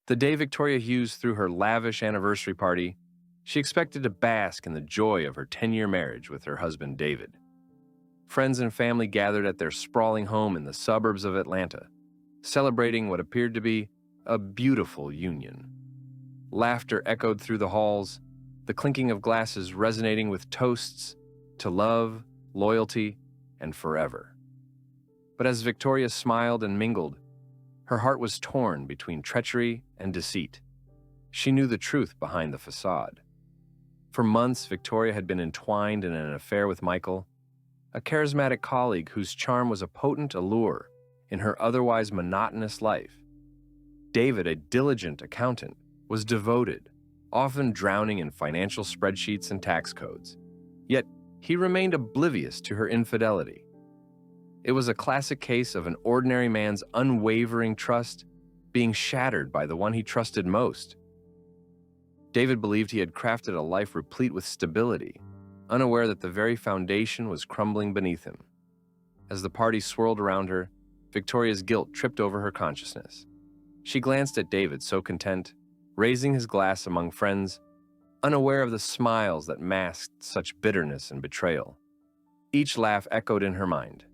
The day Victoria Hughes threw her lavish anniversary party, she expected to bask in the joy of her 10-year marriage with her husband David. Friends and family gathered at their sprawling home in the suburbs of Atlanta, celebrating what appeared to be a beautiful union. Laughter echoed through the halls, the clinking of glasses resonating with toasts to love, loyalty, and forever. But as Victoria smiled and mingled, her heart was torn between treachery and deceit. She knew the truth behind the facade. For months, Victoria had been entwined in an affair with Michael, a charismatic colleague whose charm was a potent allure in her otherwise monotonous life. David, a diligent accountant, was devoted, often drowning in financial spreadsheets and tax codes. Yet, he remained oblivious to her infidelity. It was a classic case of an ordinary man's unwavering trust being shattered by the one he trusted most. David believed he had crafted a life replete with stability, unaware that the very foundation was crumbling beneath him. As the party swirled around her, Victoria's guilt tripped over her consciousness. She glanced at David, so content, raising his glass among friends, unaware of the smiles that masked such bitterness and betrayal. Each laugh echoed in her mind,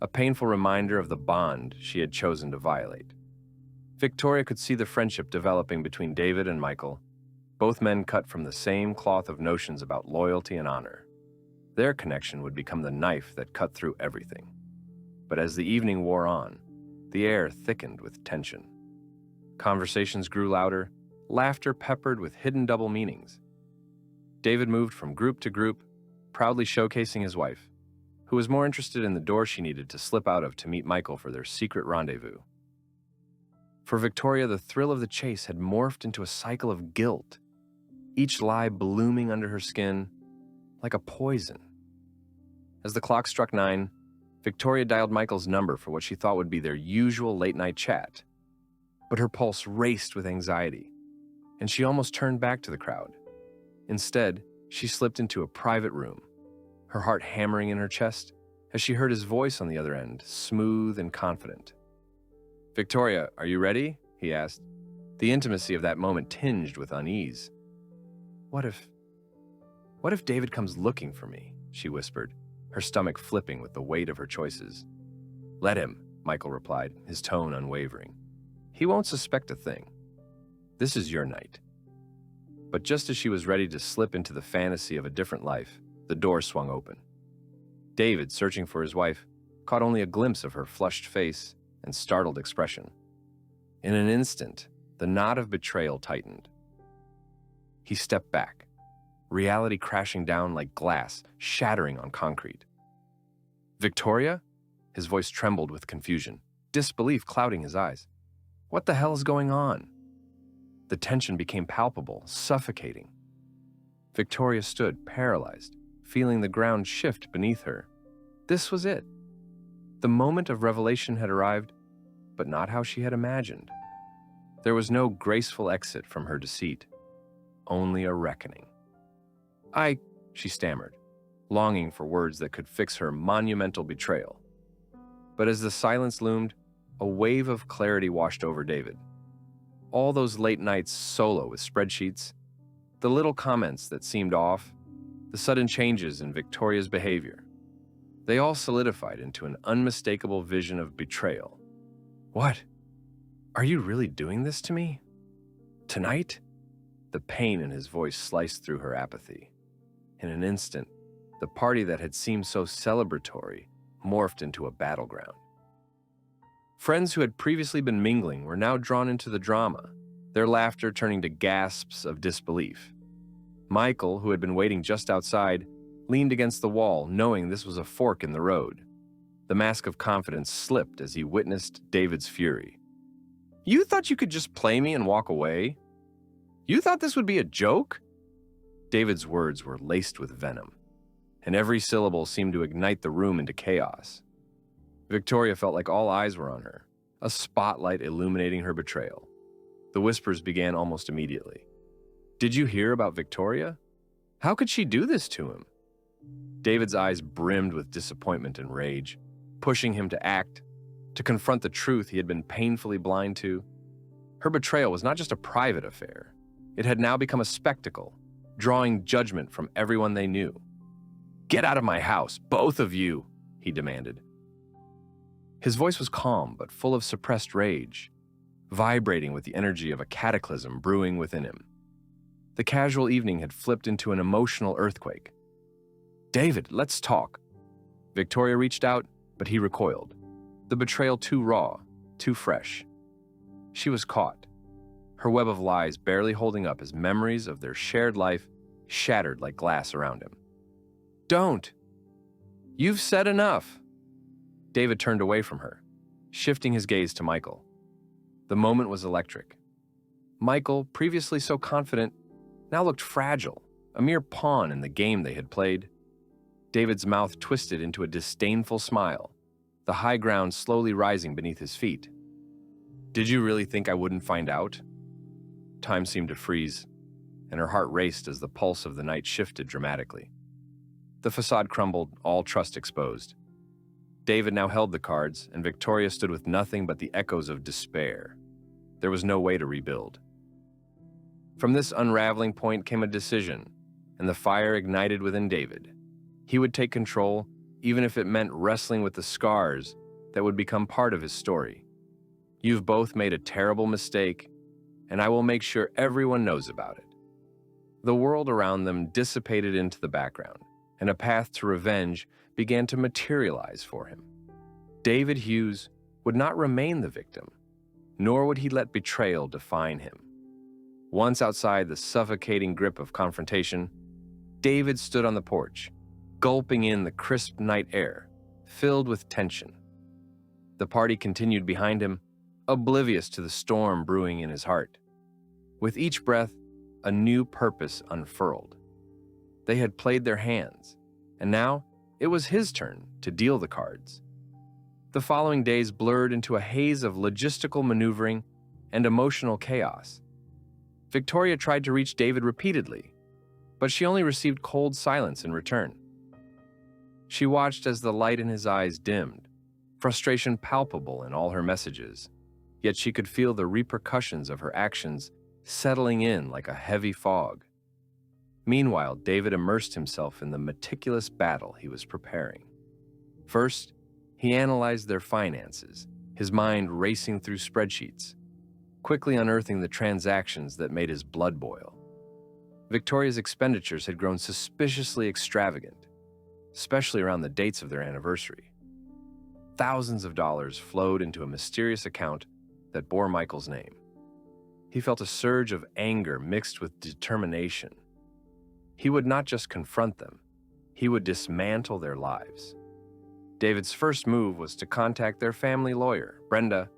a painful reminder of the bond she had chosen to violate. Victoria could see the friendship developing between David and Michael, both men cut from the same cloth of notions about loyalty and honor. Their connection would become the knife that cut through everything. But as the evening wore on, the air thickened with tension. Conversations grew louder, laughter peppered with hidden double meanings. David moved from group to group, proudly showcasing his wife, who was more interested in the door she needed to slip out of to meet Michael for their secret rendezvous. For Victoria, the thrill of the chase had morphed into a cycle of guilt, each lie blooming under her skin like a poison. As the clock struck 9, Victoria dialed Michael's number for what she thought would be their usual late-night chat. But her pulse raced with anxiety, and she almost turned back to the crowd. Instead, she slipped into a private room, her heart hammering in her chest as she heard his voice on the other end, smooth and confident. "Victoria, are you ready?" he asked, the intimacy of that moment tinged with unease. What if David comes looking for me?" she whispered, her stomach flipping with the weight of her choices. "Let him," Michael replied, his tone unwavering. "He won't suspect a thing. This is your night." But just as she was ready to slip into the fantasy of a different life, the door swung open. David, searching for his wife, caught only a glimpse of her flushed face and startled expression. In an instant, the knot of betrayal tightened. He stepped back, reality crashing down like glass, shattering on concrete. "Victoria?" His voice trembled with confusion, disbelief clouding his eyes. "What the hell is going on?" The tension became palpable, suffocating. Victoria stood, paralyzed, feeling the ground shift beneath her. This was it. The moment of revelation had arrived, but not how she had imagined. There was no graceful exit from her deceit, only a reckoning. She stammered, longing for words that could fix her monumental betrayal. But as the silence loomed, a wave of clarity washed over David. All those late nights solo with spreadsheets, the little comments that seemed off, the sudden changes in Victoria's behavior, they all solidified into an unmistakable vision of betrayal. "What? Are you really doing this to me? Tonight?" The pain in his voice sliced through her apathy. In an instant, the party that had seemed so celebratory morphed into a battleground. Friends who had previously been mingling were now drawn into the drama, their laughter turning to gasps of disbelief. Michael, who had been waiting just outside, leaned against the wall, knowing this was a fork in the road. The mask of confidence slipped as he witnessed David's fury. "You thought you could just play me and walk away? You thought this would be a joke?" David's words were laced with venom, and every syllable seemed to ignite the room into chaos. Victoria felt like all eyes were on her, a spotlight illuminating her betrayal. The whispers began almost immediately. "Did you hear about Victoria? How could she do this to him?" David's eyes brimmed with disappointment and rage, pushing him to act, to confront the truth he had been painfully blind to. Her betrayal was not just a private affair. It had now become a spectacle, drawing judgment from everyone they knew. "Get out of my house, both of you," he demanded. His voice was calm but full of suppressed rage, vibrating with the energy of a cataclysm brewing within him. The casual evening had flipped into an emotional earthquake. "David, let's talk." Victoria reached out, but he recoiled. The betrayal too raw, too fresh. She was caught, her web of lies barely holding up as memories of their shared life shattered like glass around him. "Don't! You've said enough!" David turned away from her, shifting his gaze to Michael. The moment was electric. Michael, previously so confident, now looked fragile, a mere pawn in the game they had played. David's mouth twisted into a disdainful smile, the high ground slowly rising beneath his feet. "Did you really think I wouldn't find out?" Time seemed to freeze, and her heart raced as the pulse of the night shifted dramatically. The facade crumbled, all trust exposed. David now held the cards, and Victoria stood with nothing but the echoes of despair. There was no way to rebuild. From this unraveling point came a decision, and the fire ignited within David. He would take control, even if it meant wrestling with the scars that would become part of his story. "You've both made a terrible mistake, and I will make sure everyone knows about it." The world around them dissipated into the background, and a path to revenge began to materialize for him. David Hughes would not remain the victim, nor would he let betrayal define him. Once outside the suffocating grip of confrontation, David stood on the porch, gulping in the crisp night air, filled with tension. The party continued behind him, oblivious to the storm brewing in his heart. With each breath, a new purpose unfurled. They had played their hands, and now it was his turn to deal the cards. The following days blurred into a haze of logistical maneuvering and emotional chaos. Victoria tried to reach David repeatedly, but she only received cold silence in return. She watched as the light in his eyes dimmed, frustration palpable in all her messages, yet she could feel the repercussions of her actions settling in like a heavy fog. Meanwhile, David immersed himself in the meticulous battle he was preparing. First, he analyzed their finances, his mind racing through spreadsheets, quickly unearthing the transactions that made his blood boil. Victoria's expenditures had grown suspiciously extravagant, especially around the dates of their anniversary. Thousands of dollars flowed into a mysterious account that bore Michael's name. He felt a surge of anger mixed with determination. He would not just confront them, he would dismantle their lives. David's first move was to contact their family lawyer, Brenda,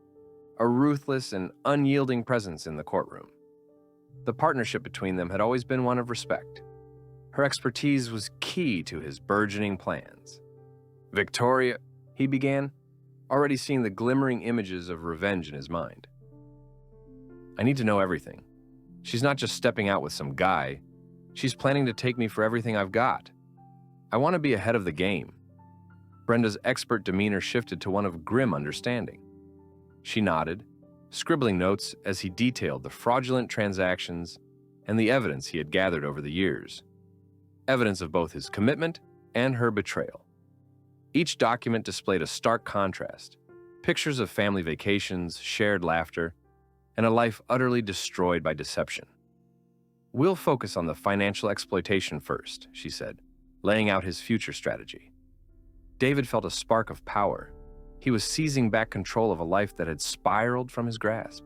a ruthless and unyielding presence in the courtroom. The partnership between them had always been one of respect. Her expertise was key to his burgeoning plans. "Victoria," he began, already seeing the glimmering images of revenge in his mind. "I need to know everything. She's not just stepping out with some guy. She's planning to take me for everything I've got. I want to be ahead of the game." Brenda's expert demeanor shifted to one of grim understanding. She nodded, scribbling notes as he detailed the fraudulent transactions and the evidence he had gathered over the years. Evidence of both his commitment and her betrayal. Each document displayed a stark contrast: pictures of family vacations, shared laughter, and a life utterly destroyed by deception. "We'll focus on the financial exploitation first," she said, laying out his future strategy. David felt a spark of power. He was seizing back control of a life that had spiraled from his grasp.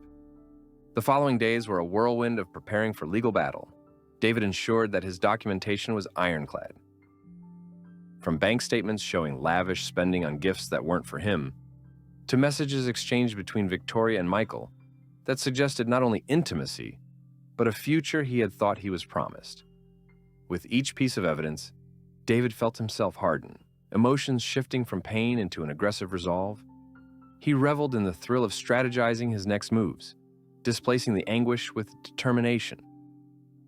The following days were a whirlwind of preparing for legal battle. David ensured that his documentation was ironclad. From bank statements showing lavish spending on gifts that weren't for him, to messages exchanged between Victoria and Michael that suggested not only intimacy, but a future he had thought he was promised. With each piece of evidence, David felt himself harden, emotions shifting from pain into an aggressive resolve. He reveled in the thrill of strategizing his next moves, displacing the anguish with determination.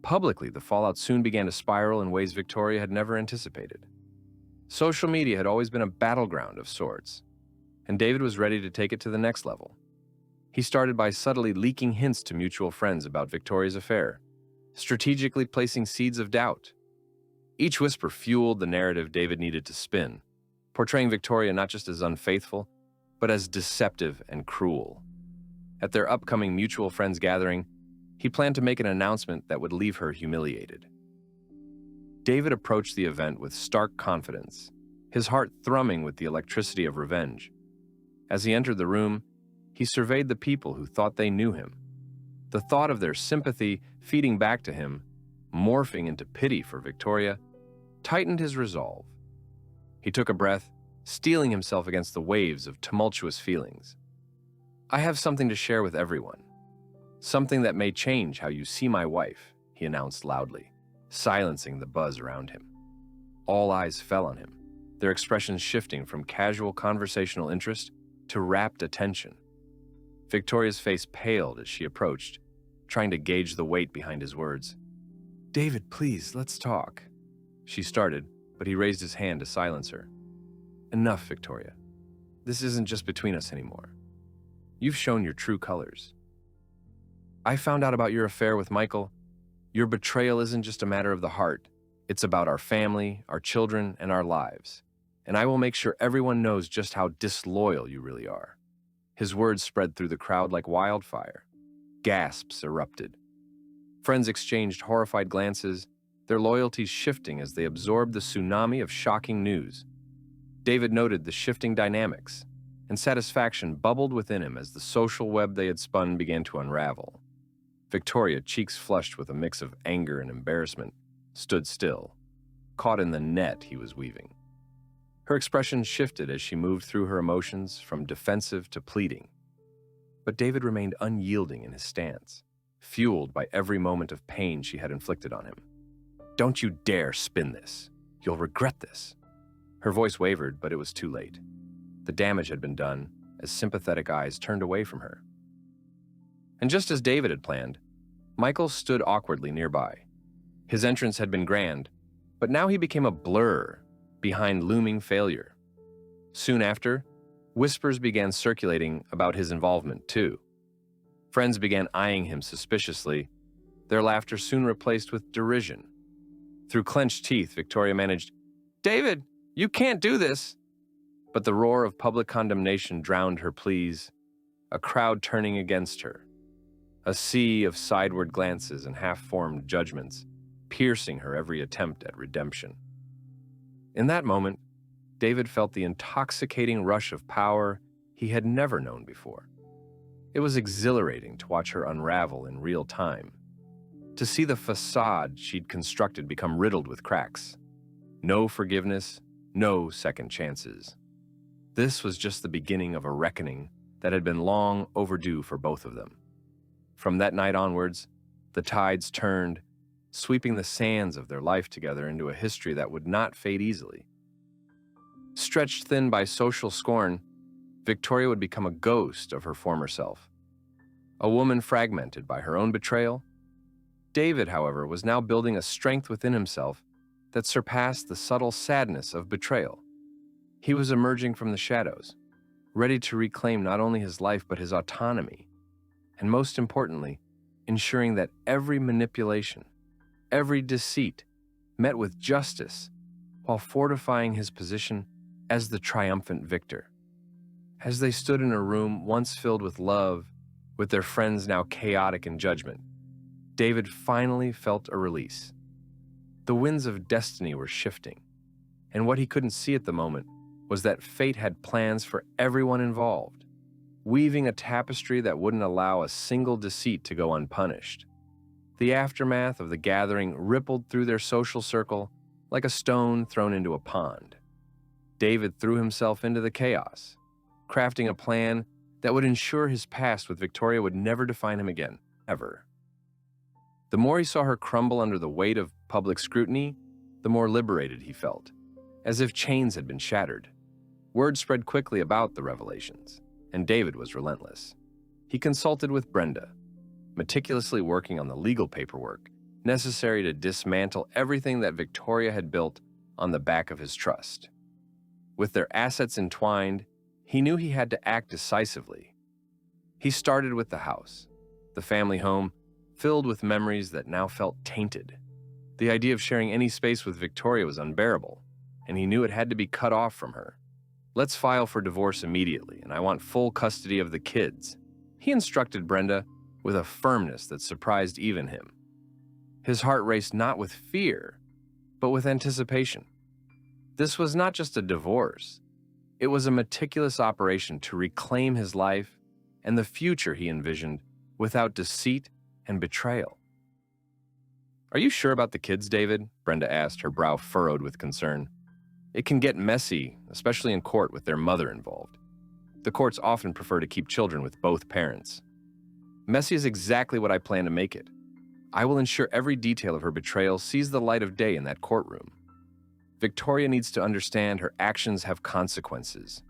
Publicly, the fallout soon began to spiral in ways Victoria had never anticipated. Social media had always been a battleground of sorts, and David was ready to take it to the next level. He started by subtly leaking hints to mutual friends about Victoria's affair, strategically placing seeds of doubt. Each whisper fueled the narrative David needed to spin, portraying Victoria not just as unfaithful, but as deceptive and cruel. At their upcoming mutual friends gathering, he planned to make an announcement that would leave her humiliated. David approached the event with stark confidence, his heart thrumming with the electricity of revenge. As he entered the room, he surveyed the people who thought they knew him. The thought of their sympathy feeding back to him, morphing into pity for Victoria, tightened his resolve. He took a breath, steeling himself against the waves of tumultuous feelings. "I have something to share with everyone. Something that may change how you see my wife," he announced loudly, silencing the buzz around him. All eyes fell on him, their expressions shifting from casual conversational interest to rapt attention. Victoria's face paled as she approached, trying to gauge the weight behind his words. "David, please, let's talk," she started, but he raised his hand to silence her. "Enough, Victoria. This isn't just between us anymore. You've shown your true colors. I found out about your affair with Michael. Your betrayal isn't just a matter of the heart. It's about our family, our children, and our lives. And I will make sure everyone knows just how disloyal you really are." His words spread through the crowd like wildfire. Gasps erupted. Friends exchanged horrified glances, their loyalties shifting as they absorbed the tsunami of shocking news. David noted the shifting dynamics, and satisfaction bubbled within him as the social web they had spun began to unravel. Victoria, cheeks flushed with a mix of anger and embarrassment, stood still, caught in the net he was weaving. Her expression shifted as she moved through her emotions from defensive to pleading. But David remained unyielding in his stance, fueled by every moment of pain she had inflicted on him. "Don't you dare spin this. You'll regret this." Her voice wavered, but it was too late. The damage had been done as sympathetic eyes turned away from her. And just as David had planned, Michael stood awkwardly nearby. His entrance had been grand, but now he became a blur behind looming failure. Soon after, whispers began circulating about his involvement too. Friends began eyeing him suspiciously, their laughter soon replaced with derision. Through clenched teeth, Victoria managed, "David, you can't do this!" But the roar of public condemnation drowned her pleas, a crowd turning against her, a sea of sideward glances and half-formed judgments, piercing her every attempt at redemption. In that moment, David felt the intoxicating rush of power he had never known before. It was exhilarating to watch her unravel in real time, to see the facade she'd constructed become riddled with cracks. No forgiveness, no second chances. This was just the beginning of a reckoning that had been long overdue for both of them. From that night onwards, the tides turned, sweeping the sands of their life together into a history that would not fade easily. Stretched thin by social scorn, Victoria would become a ghost of her former self, a woman fragmented by her own betrayal. David, however, was now building a strength within himself that surpassed the subtle sadness of betrayal. He was emerging from the shadows, ready to reclaim not only his life but his autonomy, and most importantly, ensuring that every manipulation, every deceit met with justice while fortifying his position as the triumphant victor. As they stood in a room once filled with love, with their friends now chaotic in judgment, David finally felt a release. The winds of destiny were shifting, and what he couldn't see at the moment was that fate had plans for everyone involved, weaving a tapestry that wouldn't allow a single deceit to go unpunished. The aftermath of the gathering rippled through their social circle like a stone thrown into a pond. David threw himself into the chaos, crafting a plan that would ensure his past with Victoria would never define him again, ever. The more he saw her crumble under the weight of public scrutiny, the more liberated he felt, as if chains had been shattered. Word spread quickly about the revelations, and David was relentless. He consulted with Brenda, meticulously working on the legal paperwork necessary to dismantle everything that Victoria had built on the back of his trust. With their assets entwined, he knew he had to act decisively. He started with the house, the family home, filled with memories that now felt tainted. The idea of sharing any space with Victoria was unbearable, and he knew it had to be cut off from her. "Let's file for divorce immediately, and I want full custody of the kids," he instructed Brenda with a firmness that surprised even him. His heart raced not with fear, but with anticipation. This was not just a divorce. It was a meticulous operation to reclaim his life and the future he envisioned without deceit and betrayal. "Are you sure about the kids, David?" Brenda asked, her brow furrowed with concern. "It can get messy, especially in court with their mother involved. The courts often prefer to keep children with both parents." "Messy is exactly what I plan to make it. I will ensure every detail of her betrayal sees the light of day in that courtroom. Victoria needs to understand her actions have consequences."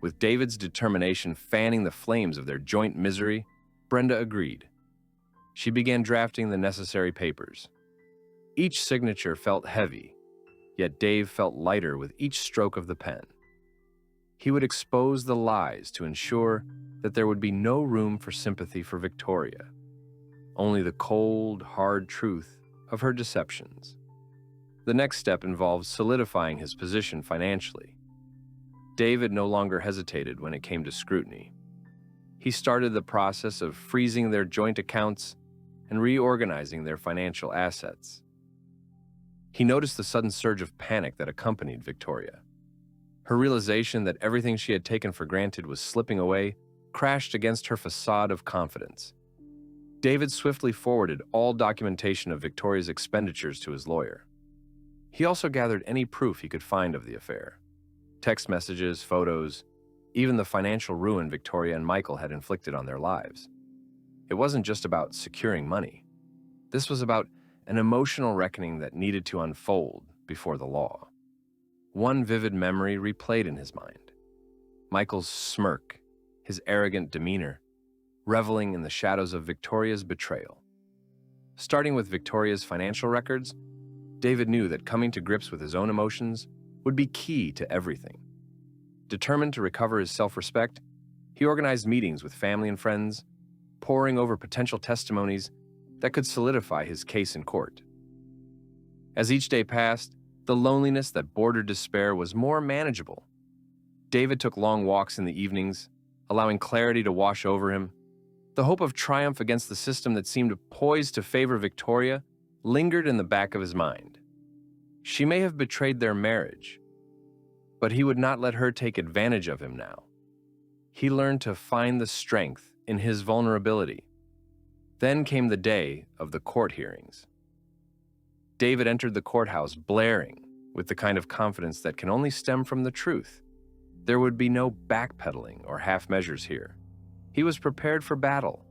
With David's determination fanning the flames of their joint misery, Brenda agreed. She began drafting the necessary papers. Each signature felt heavy, yet Dave felt lighter with each stroke of the pen. He would expose the lies to ensure that there would be no room for sympathy for Victoria, only the cold, hard truth of her deceptions. The next step involved solidifying his position financially. David no longer hesitated when it came to scrutiny. He started the process of freezing their joint accounts and reorganizing their financial assets. He noticed the sudden surge of panic that accompanied Victoria. Her realization that everything she had taken for granted was slipping away crashed against her facade of confidence. David swiftly forwarded all documentation of Victoria's expenditures to his lawyer. He also gathered any proof he could find of the affair: text messages, photos, even the financial ruin Victoria and Michael had inflicted on their lives. It wasn't just about securing money. This was about an emotional reckoning that needed to unfold before the law. One vivid memory replayed in his mind: Michael's smirk, his arrogant demeanor, reveling in the shadows of Victoria's betrayal. Starting with Victoria's financial records, David knew that coming to grips with his own emotions would be key to everything. Determined to recover his self-respect, he organized meetings with family and friends, poring over potential testimonies that could solidify his case in court. As each day passed, the loneliness that bordered despair was more manageable. David took long walks in the evenings, allowing clarity to wash over him. The hope of triumph against the system that seemed poised to favor Victoria lingered in the back of his mind. She may have betrayed their marriage, but he would not let her take advantage of him now. He learned to find the strength in his vulnerability. Then came the day of the court hearings. David entered the courthouse blaring with the kind of confidence that can only stem from the truth. There would be no backpedaling or half measures here. He was prepared for battle,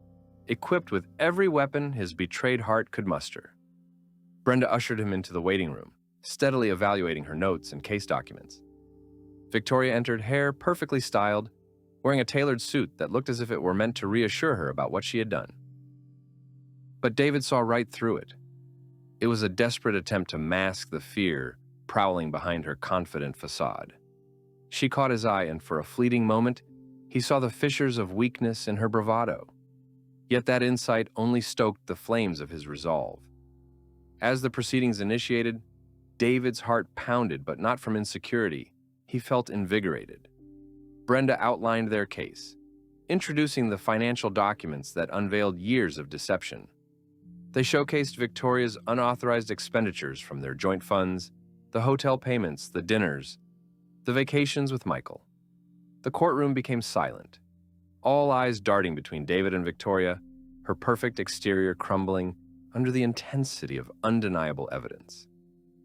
equipped with every weapon his betrayed heart could muster. Brenda ushered him into the waiting room, steadily evaluating her notes and case documents. Victoria entered, hair perfectly styled, wearing a tailored suit that looked as if it were meant to reassure her about what she had done. But David saw right through it. It was a desperate attempt to mask the fear prowling behind her confident facade. She caught his eye, and for a fleeting moment, he saw the fissures of weakness in her bravado. Yet that insight only stoked the flames of his resolve. As the proceedings initiated, David's heart pounded, but not from insecurity. He felt invigorated. Brenda outlined their case, introducing the financial documents that unveiled years of deception. They showcased Victoria's unauthorized expenditures from their joint funds, the hotel payments, the dinners, the vacations with Michael. The courtroom became silent, all eyes darting between David and Victoria, her perfect exterior crumbling under the intensity of undeniable evidence.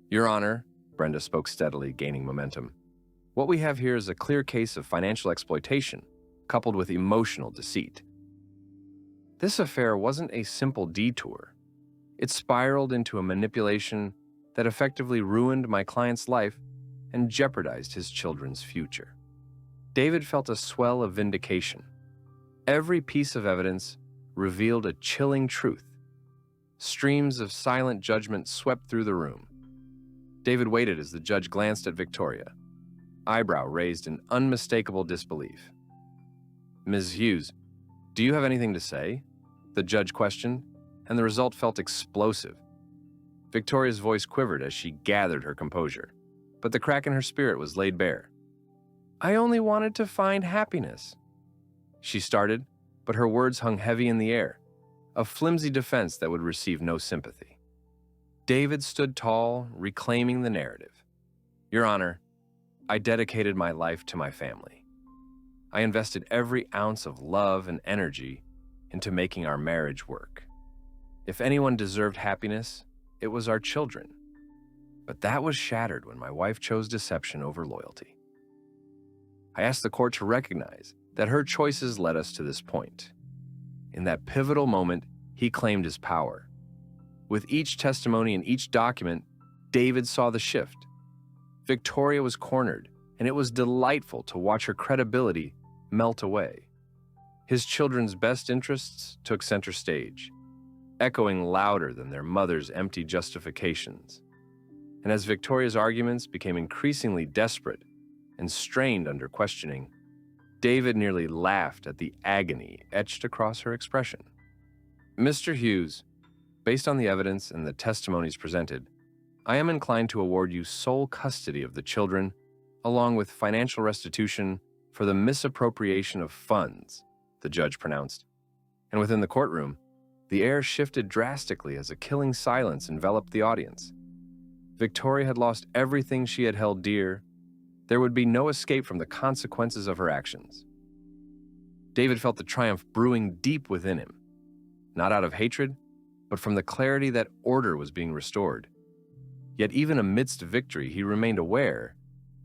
"Your Honor," Brenda spoke steadily, gaining momentum, "what we have here is a clear case of financial exploitation, coupled with emotional deceit. This affair wasn't a simple detour. It spiraled into a manipulation that effectively ruined my client's life and jeopardized his children's future." David felt a swell of vindication. Every piece of evidence revealed a chilling truth. Streams of silent judgment swept through the room. David waited as the judge glanced at Victoria, eyebrow raised in unmistakable disbelief. "Ms. Hughes, "Do you have anything to say?" the judge questioned, and the result felt explosive. Victoria's voice quivered as she gathered her composure, but the crack in her spirit was laid bare. "I only wanted to find happiness," she started, but her words hung heavy in the air, a flimsy defense that would receive no sympathy. David stood tall, reclaiming the narrative. "Your Honor, I dedicated my life to my family. I invested every ounce of love and energy into making our marriage work. If anyone deserved happiness, it was our children. But that was shattered when my wife chose deception over loyalty. I asked the court to recognize that her choices led us to this point. In that pivotal moment, he claimed his power. With each testimony and each document, David saw the shift. Victoria was cornered, and it was delightful to watch her credibility melt away. His children's best interests took center stage, echoing louder than their mother's empty justifications. And as Victoria's arguments became increasingly desperate and strained under questioning, David nearly laughed at the agony etched across her expression. "Mr. Hughes, based on the evidence and the testimonies presented, I am inclined to award you sole custody of the children, along with financial restitution for the misappropriation of funds," the judge pronounced. And within the courtroom, the air shifted drastically as a killing silence enveloped the audience. Victoria had lost everything she had held dear. There would be no escape from the consequences of her actions. David felt the triumph brewing deep within him, not out of hatred, but from the clarity that order was being restored. Yet even amidst victory, he remained aware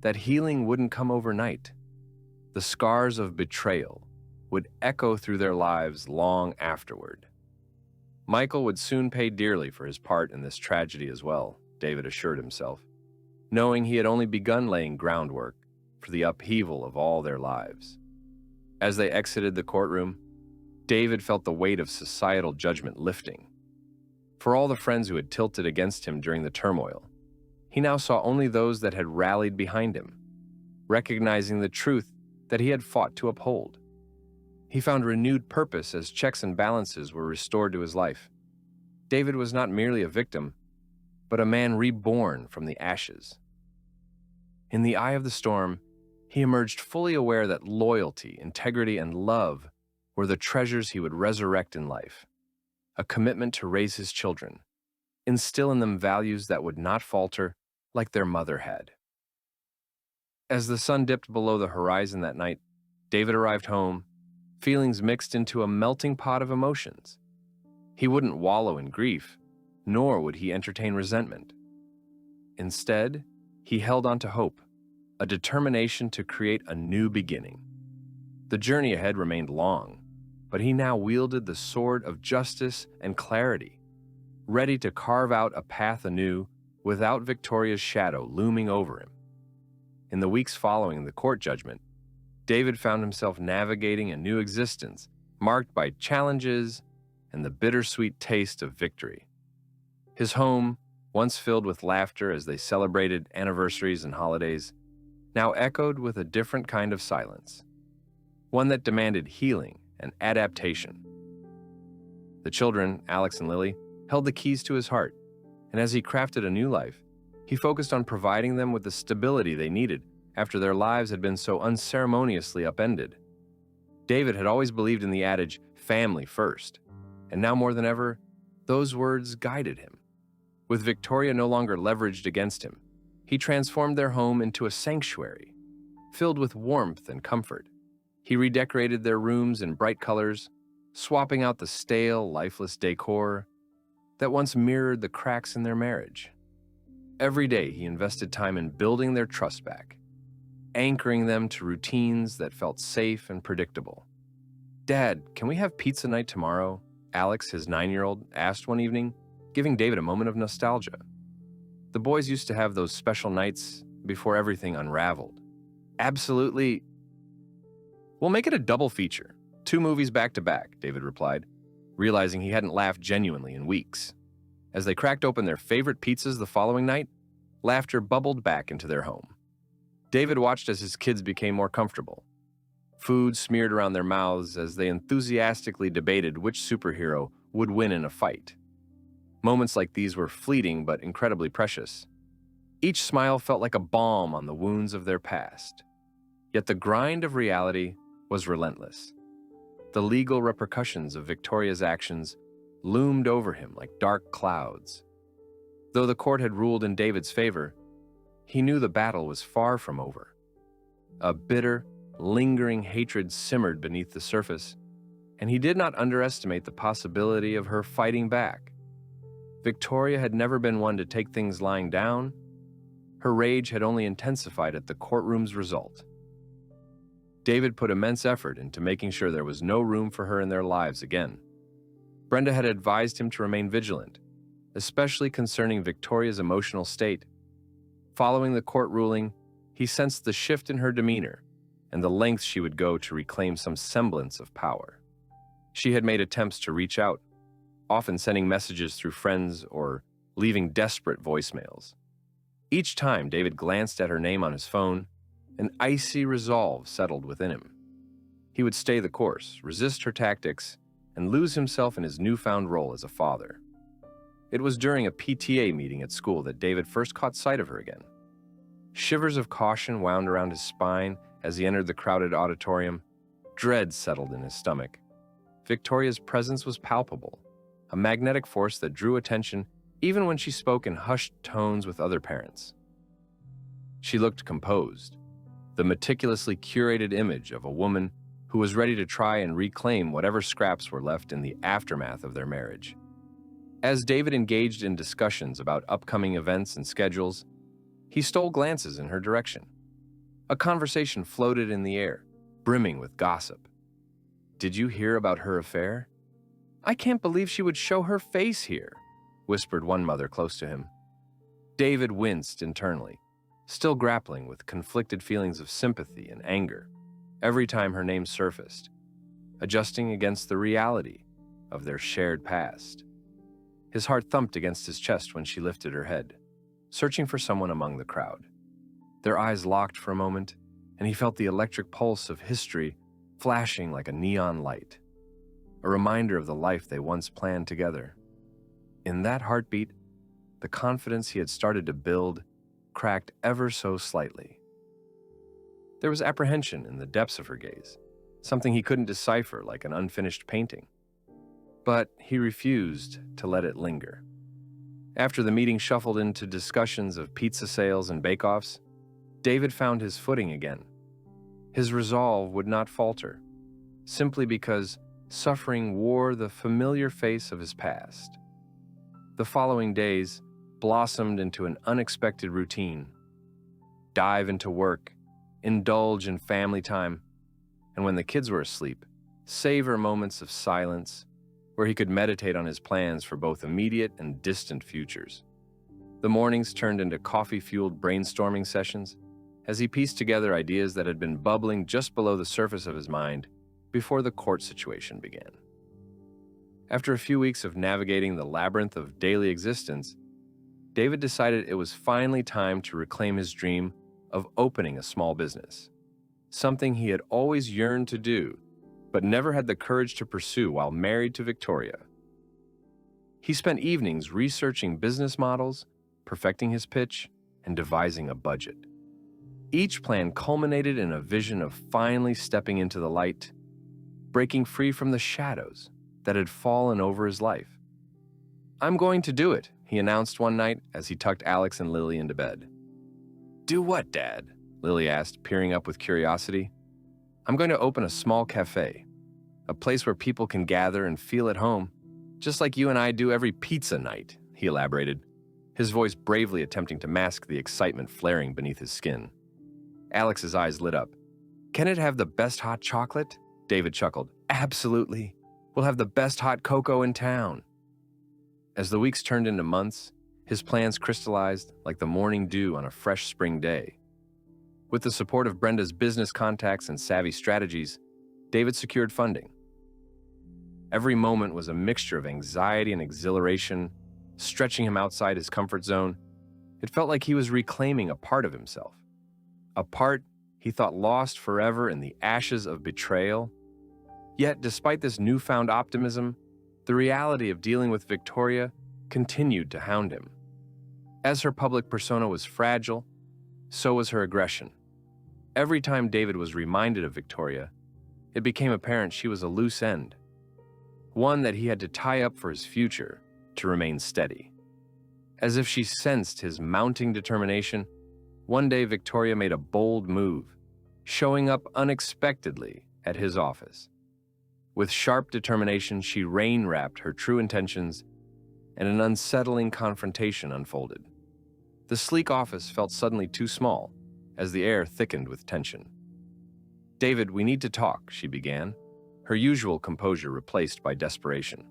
that healing wouldn't come overnight. The scars of betrayal would echo through their lives long afterward. Michael would soon pay dearly for his part in this tragedy as well, David assured himself, knowing he had only begun laying groundwork for the upheaval of all their lives. As they exited the courtroom, David felt the weight of societal judgment lifting. For all the friends who had tilted against him during the turmoil, he now saw only those that had rallied behind him, recognizing the truth that he had fought to uphold. He found renewed purpose as checks and balances were restored to his life. David was not merely a victim, but a man reborn from the ashes. In the eye of the storm, he emerged fully aware that loyalty, integrity, and love were the treasures he would resurrect in life. A commitment to raise his children, instill in them values that would not falter like their mother had. As the sun dipped below the horizon that night, David arrived home, feelings mixed into a melting pot of emotions. He wouldn't wallow in grief, nor would he entertain resentment. Instead, he held on to hope, a determination to create a new beginning. The journey ahead remained long, but he now wielded the sword of justice and clarity, ready to carve out a path anew without Victoria's shadow looming over him. In the weeks following the court judgment, David found himself navigating a new existence marked by challenges and the bittersweet taste of victory. His home, once filled with laughter as they celebrated anniversaries and holidays, now echoed with a different kind of silence, one that demanded healing and adaptation. The children, Alex and Lily, held the keys to his heart, and as he crafted a new life, he focused on providing them with the stability they needed after their lives had been so unceremoniously upended. David had always believed in the adage, family first, and now more than ever, those words guided him. With Victoria no longer leveraged against him, he transformed their home into a sanctuary, filled with warmth and comfort. He redecorated their rooms in bright colors, swapping out the stale, lifeless decor that once mirrored the cracks in their marriage. Every day, he invested time in building their trust back, anchoring them to routines that felt safe and predictable. "Dad, can we have pizza night tomorrow?" Alex, his 9-year-old, asked one evening, giving David a moment of nostalgia. The boys used to have those special nights before everything unraveled. "Absolutely. We'll make it a double feature. 2 movies back to back," David replied, realizing he hadn't laughed genuinely in weeks. As they cracked open their favorite pizzas the following night, laughter bubbled back into their home. David watched as his kids became more comfortable. food smeared around their mouths as they enthusiastically debated which superhero would win in a fight. Moments like these were fleeting but incredibly precious. Each smile felt like a balm on the wounds of their past. Yet the grind of reality was relentless. The legal repercussions of Victoria's actions loomed over him like dark clouds. Though the court had ruled in David's favor, he knew the battle was far from over. A bitter, lingering hatred simmered beneath the surface, and he did not underestimate the possibility of her fighting back. Victoria had never been one to take things lying down. Her rage had only intensified at the courtroom's result. David put immense effort into making sure there was no room for her in their lives again. Brenda had advised him to remain vigilant, especially concerning Victoria's emotional state. Following the court ruling, he sensed the shift in her demeanor and the lengths she would go to reclaim some semblance of power. She had made attempts to reach out, often sending messages through friends or leaving desperate voicemails. Each time David glanced at her name on his phone, an icy resolve settled within him. He would stay the course, resist her tactics, and lose himself in his newfound role as a father. It was during a PTA meeting at school that David first caught sight of her again. Shivers of caution wound around his spine as he entered the crowded auditorium. Dread settled in his stomach. Victoria's presence was palpable, a magnetic force that drew attention even when she spoke in hushed tones with other parents. She looked composed, the meticulously curated image of a woman who was ready to try and reclaim whatever scraps were left in the aftermath of their marriage. As David engaged in discussions about upcoming events and schedules, he stole glances in her direction. A conversation floated in the air, brimming with gossip. "Did you hear about her affair? I can't believe she would show her face here," whispered one mother close to him. David winced internally, still grappling with conflicted feelings of sympathy and anger every time her name surfaced, adjusting against the reality of their shared past. His heart thumped against his chest when she lifted her head, searching for someone among the crowd. Their eyes locked for a moment, and he felt the electric pulse of history flashing like a neon light, a reminder of the life they once planned together. In that heartbeat, the confidence he had started to build cracked ever so slightly. There was apprehension in the depths of her gaze, something he couldn't decipher like an unfinished painting. But he refused to let it linger. After the meeting shuffled into discussions of pizza sales and bake-offs, David found his footing again. His resolve would not falter, simply because suffering wore the familiar face of his past. The following days blossomed into an unexpected routine. Dive into work, indulge in family time, and when the kids were asleep, savor moments of silence where he could meditate on his plans for both immediate and distant futures. The mornings turned into coffee-fueled brainstorming sessions as he pieced together ideas that had been bubbling just below the surface of his mind before the court situation began. After a few weeks of navigating the labyrinth of daily existence, David decided it was finally time to reclaim his dream of opening a small business, something he had always yearned to do, but never had the courage to pursue while married to Victoria. He spent evenings researching business models, perfecting his pitch, and devising a budget. Each plan culminated in a vision of finally stepping into the light, breaking free from the shadows that had fallen over his life. "I'm going to do it," he announced one night as he tucked Alex and Lily into bed. "Do what, Dad?" Lily asked, peering up with curiosity. "I'm going to open a small cafe, a place where people can gather and feel at home, just like you and I do every pizza night," he elaborated, his voice bravely attempting to mask the excitement flaring beneath his skin. Alex's eyes lit up. "Can it have the best hot chocolate?" David chuckled. "Absolutely. We'll have the best hot cocoa in town." As the weeks turned into months, his plans crystallized like the morning dew on a fresh spring day. With the support of Brenda's business contacts and savvy strategies, David secured funding. Every moment was a mixture of anxiety and exhilaration, stretching him outside his comfort zone. It felt like he was reclaiming a part of himself, a part he thought lost forever in the ashes of betrayal. Yet, despite this newfound optimism, the reality of dealing with Victoria continued to hound him. As her public persona was fragile, so was her aggression. Every time David was reminded of Victoria, it became apparent she was a loose end, one that he had to tie up for his future to remain steady. As if she sensed his mounting determination, one day Victoria made a bold move, showing up unexpectedly at his office. With sharp determination, she rain-wrapped her true intentions, and an unsettling confrontation unfolded. The sleek office felt suddenly too small, as the air thickened with tension. "David, we need to talk," she began, her usual composure replaced by desperation.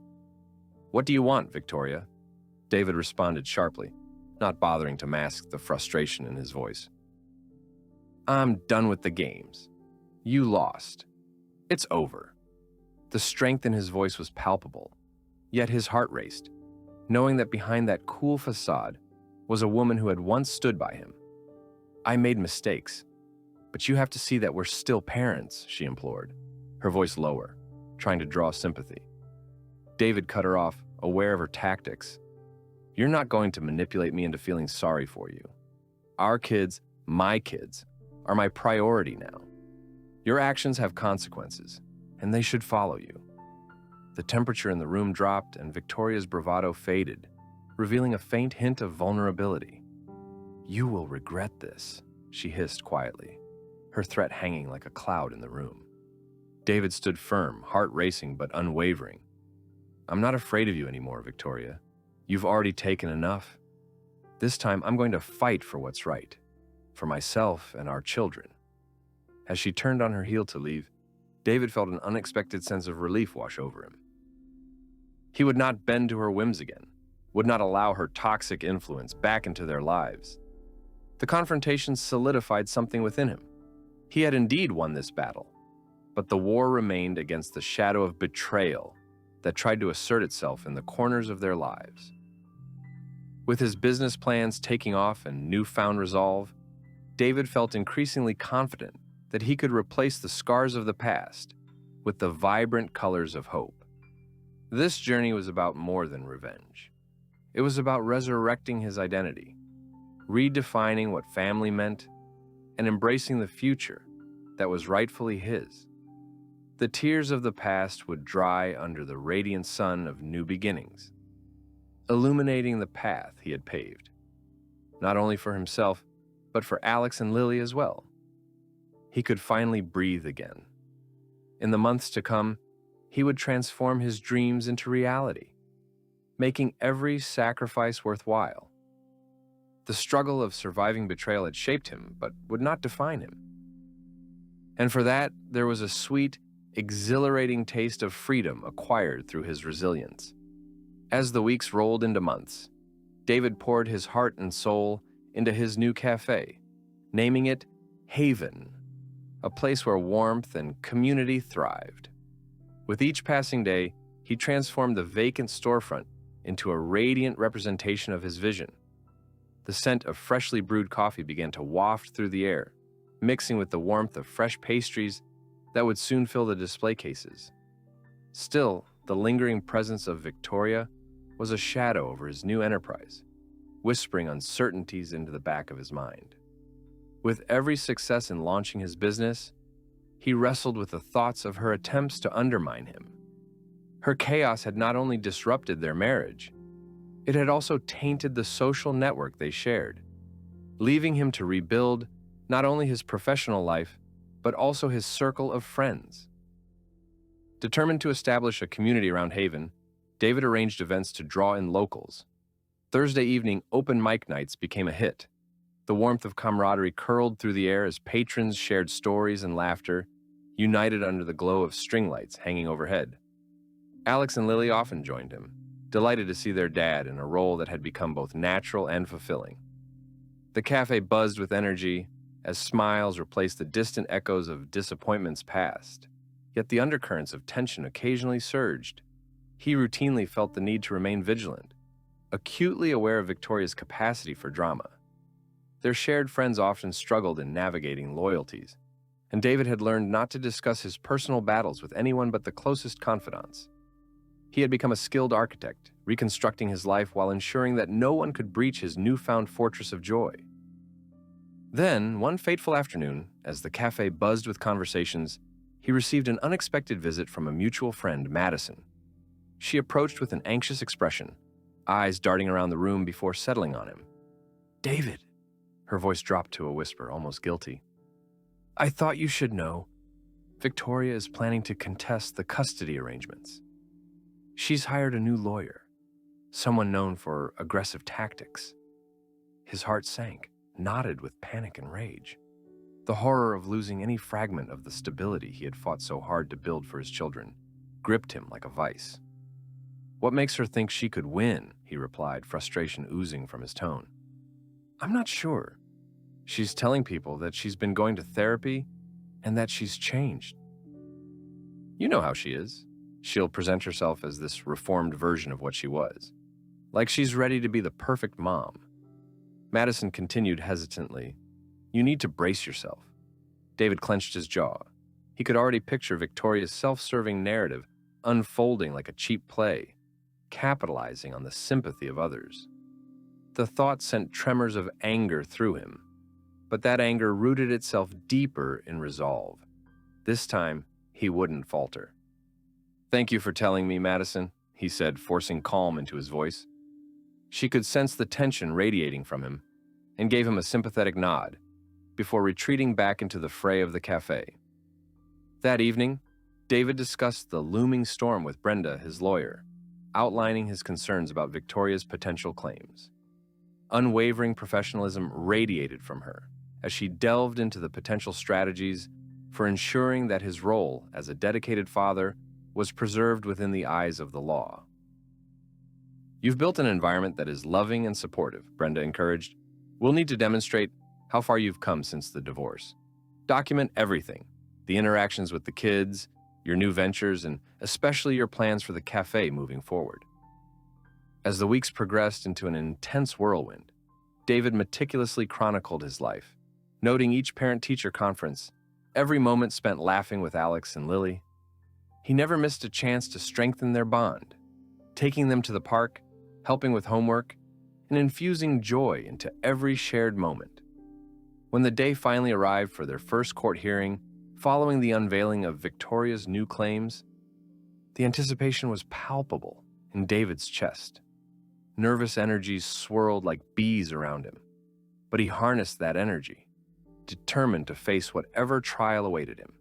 "What do you want, Victoria?" David responded sharply, not bothering to mask the frustration in his voice. "I'm done with the games. You lost. It's over." The strength in his voice was palpable, yet his heart raced, knowing that behind that cool facade was a woman who had once stood by him. "I made mistakes, but you have to see that we're still parents," she implored, her voice lower, trying to draw sympathy. David cut her off, aware of her tactics. "You're not going to manipulate me into feeling sorry for you. Our kids, my kids, are my priority now. Your actions have consequences, and they should follow you." The temperature in the room dropped, and Victoria's bravado faded, revealing a faint hint of vulnerability. "You will regret this," she hissed quietly, her threat hanging like a cloud in the room. David stood firm, heart racing but unwavering. "I'm not afraid of you anymore, Victoria. You've already taken enough. This time I'm going to fight for what's right, for myself and our children." As she turned on her heel to leave, David felt an unexpected sense of relief wash over him. He would not bend to her whims again, would not allow her toxic influence back into their lives. The confrontation solidified something within him. He had indeed won this battle, but the war remained against the shadow of betrayal that tried to assert itself in the corners of their lives. With his business plans taking off and newfound resolve, David felt increasingly confident that he could replace the scars of the past with the vibrant colors of hope. This journey was about more than revenge. It was about resurrecting his identity, redefining what family meant, and embracing the future that was rightfully his. The tears of the past would dry under the radiant sun of new beginnings, illuminating the path he had paved, not only for himself, but for Alex and Lily as well. He could finally breathe again. In the months to come, he would transform his dreams into reality, making every sacrifice worthwhile. The struggle of surviving betrayal had shaped him, but would not define him. And for that, there was a sweet, exhilarating taste of freedom acquired through his resilience. As the weeks rolled into months, David poured his heart and soul into his new cafe, naming it Haven, a place where warmth and community thrived. With each passing day, he transformed the vacant storefront into a radiant representation of his vision. The scent of freshly brewed coffee began to waft through the air, mixing with the warmth of fresh pastries that would soon fill the display cases. Still, the lingering presence of Victoria was a shadow over his new enterprise, whispering uncertainties into the back of his mind. With every success in launching his business, he wrestled with the thoughts of her attempts to undermine him. Her chaos had not only disrupted their marriage, it had also tainted the social network they shared, leaving him to rebuild not only his professional life, but also his circle of friends. Determined to establish a community around Haven, David arranged events to draw in locals. Thursday evening open mic nights became a hit. The warmth of camaraderie curled through the air as patrons shared stories and laughter, united under the glow of string lights hanging overhead. Alex and Lily often joined him, delighted to see their dad in a role that had become both natural and fulfilling. The cafe buzzed with energy as smiles replaced the distant echoes of disappointments past. Yet the undercurrents of tension occasionally surged. He routinely felt the need to remain vigilant, acutely aware of Victoria's capacity for drama. Their shared friends often struggled in navigating loyalties, and David had learned not to discuss his personal battles with anyone but the closest confidants. He had become a skilled architect, reconstructing his life while ensuring that no one could breach his newfound fortress of joy. Then, one fateful afternoon, as the cafe buzzed with conversations, he received an unexpected visit from a mutual friend, Madison. She approached with an anxious expression, eyes darting around the room before settling on him. "David," her voice dropped to a whisper, almost guilty. "I thought you should know. Victoria is planning to contest the custody arrangements. She's hired a new lawyer, someone known for aggressive tactics." His heart sank, knotted with panic and rage. The horror of losing any fragment of the stability he had fought so hard to build for his children gripped him like a vice. "What makes her think she could win?" he replied, frustration oozing from his tone. "I'm not sure. She's telling people that she's been going to therapy and that she's changed. You know how she is. She'll present herself as this reformed version of what she was, like she's ready to be the perfect mom." Madison continued hesitantly, "You need to brace yourself." David clenched his jaw. He could already picture Victoria's self-serving narrative unfolding like a cheap play, capitalizing on the sympathy of others. The thought sent tremors of anger through him, but that anger rooted itself deeper in resolve. This time, he wouldn't falter. "Thank you for telling me, Madison," he said, forcing calm into his voice. She could sense the tension radiating from him and gave him a sympathetic nod before retreating back into the fray of the cafe. That evening, David discussed the looming storm with Brenda, his lawyer, outlining his concerns about Victoria's potential claims. Unwavering professionalism radiated from her as she delved into the potential strategies for ensuring that his role as a dedicated father was preserved within the eyes of the law. "You've built an environment that is loving and supportive," Brenda encouraged. "We'll need to demonstrate how far you've come since the divorce. Document everything, the interactions with the kids, your new ventures, and especially your plans for the cafe moving forward." As the weeks progressed into an intense whirlwind, David meticulously chronicled his life, noting each parent-teacher conference, every moment spent laughing with Alex and Lily. He never missed a chance to strengthen their bond, taking them to the park, helping with homework, and infusing joy into every shared moment. When the day finally arrived for their first court hearing, following the unveiling of Victoria's new claims, the anticipation was palpable in David's chest. Nervous energies swirled like bees around him, but he harnessed that energy, determined to face whatever trial awaited him.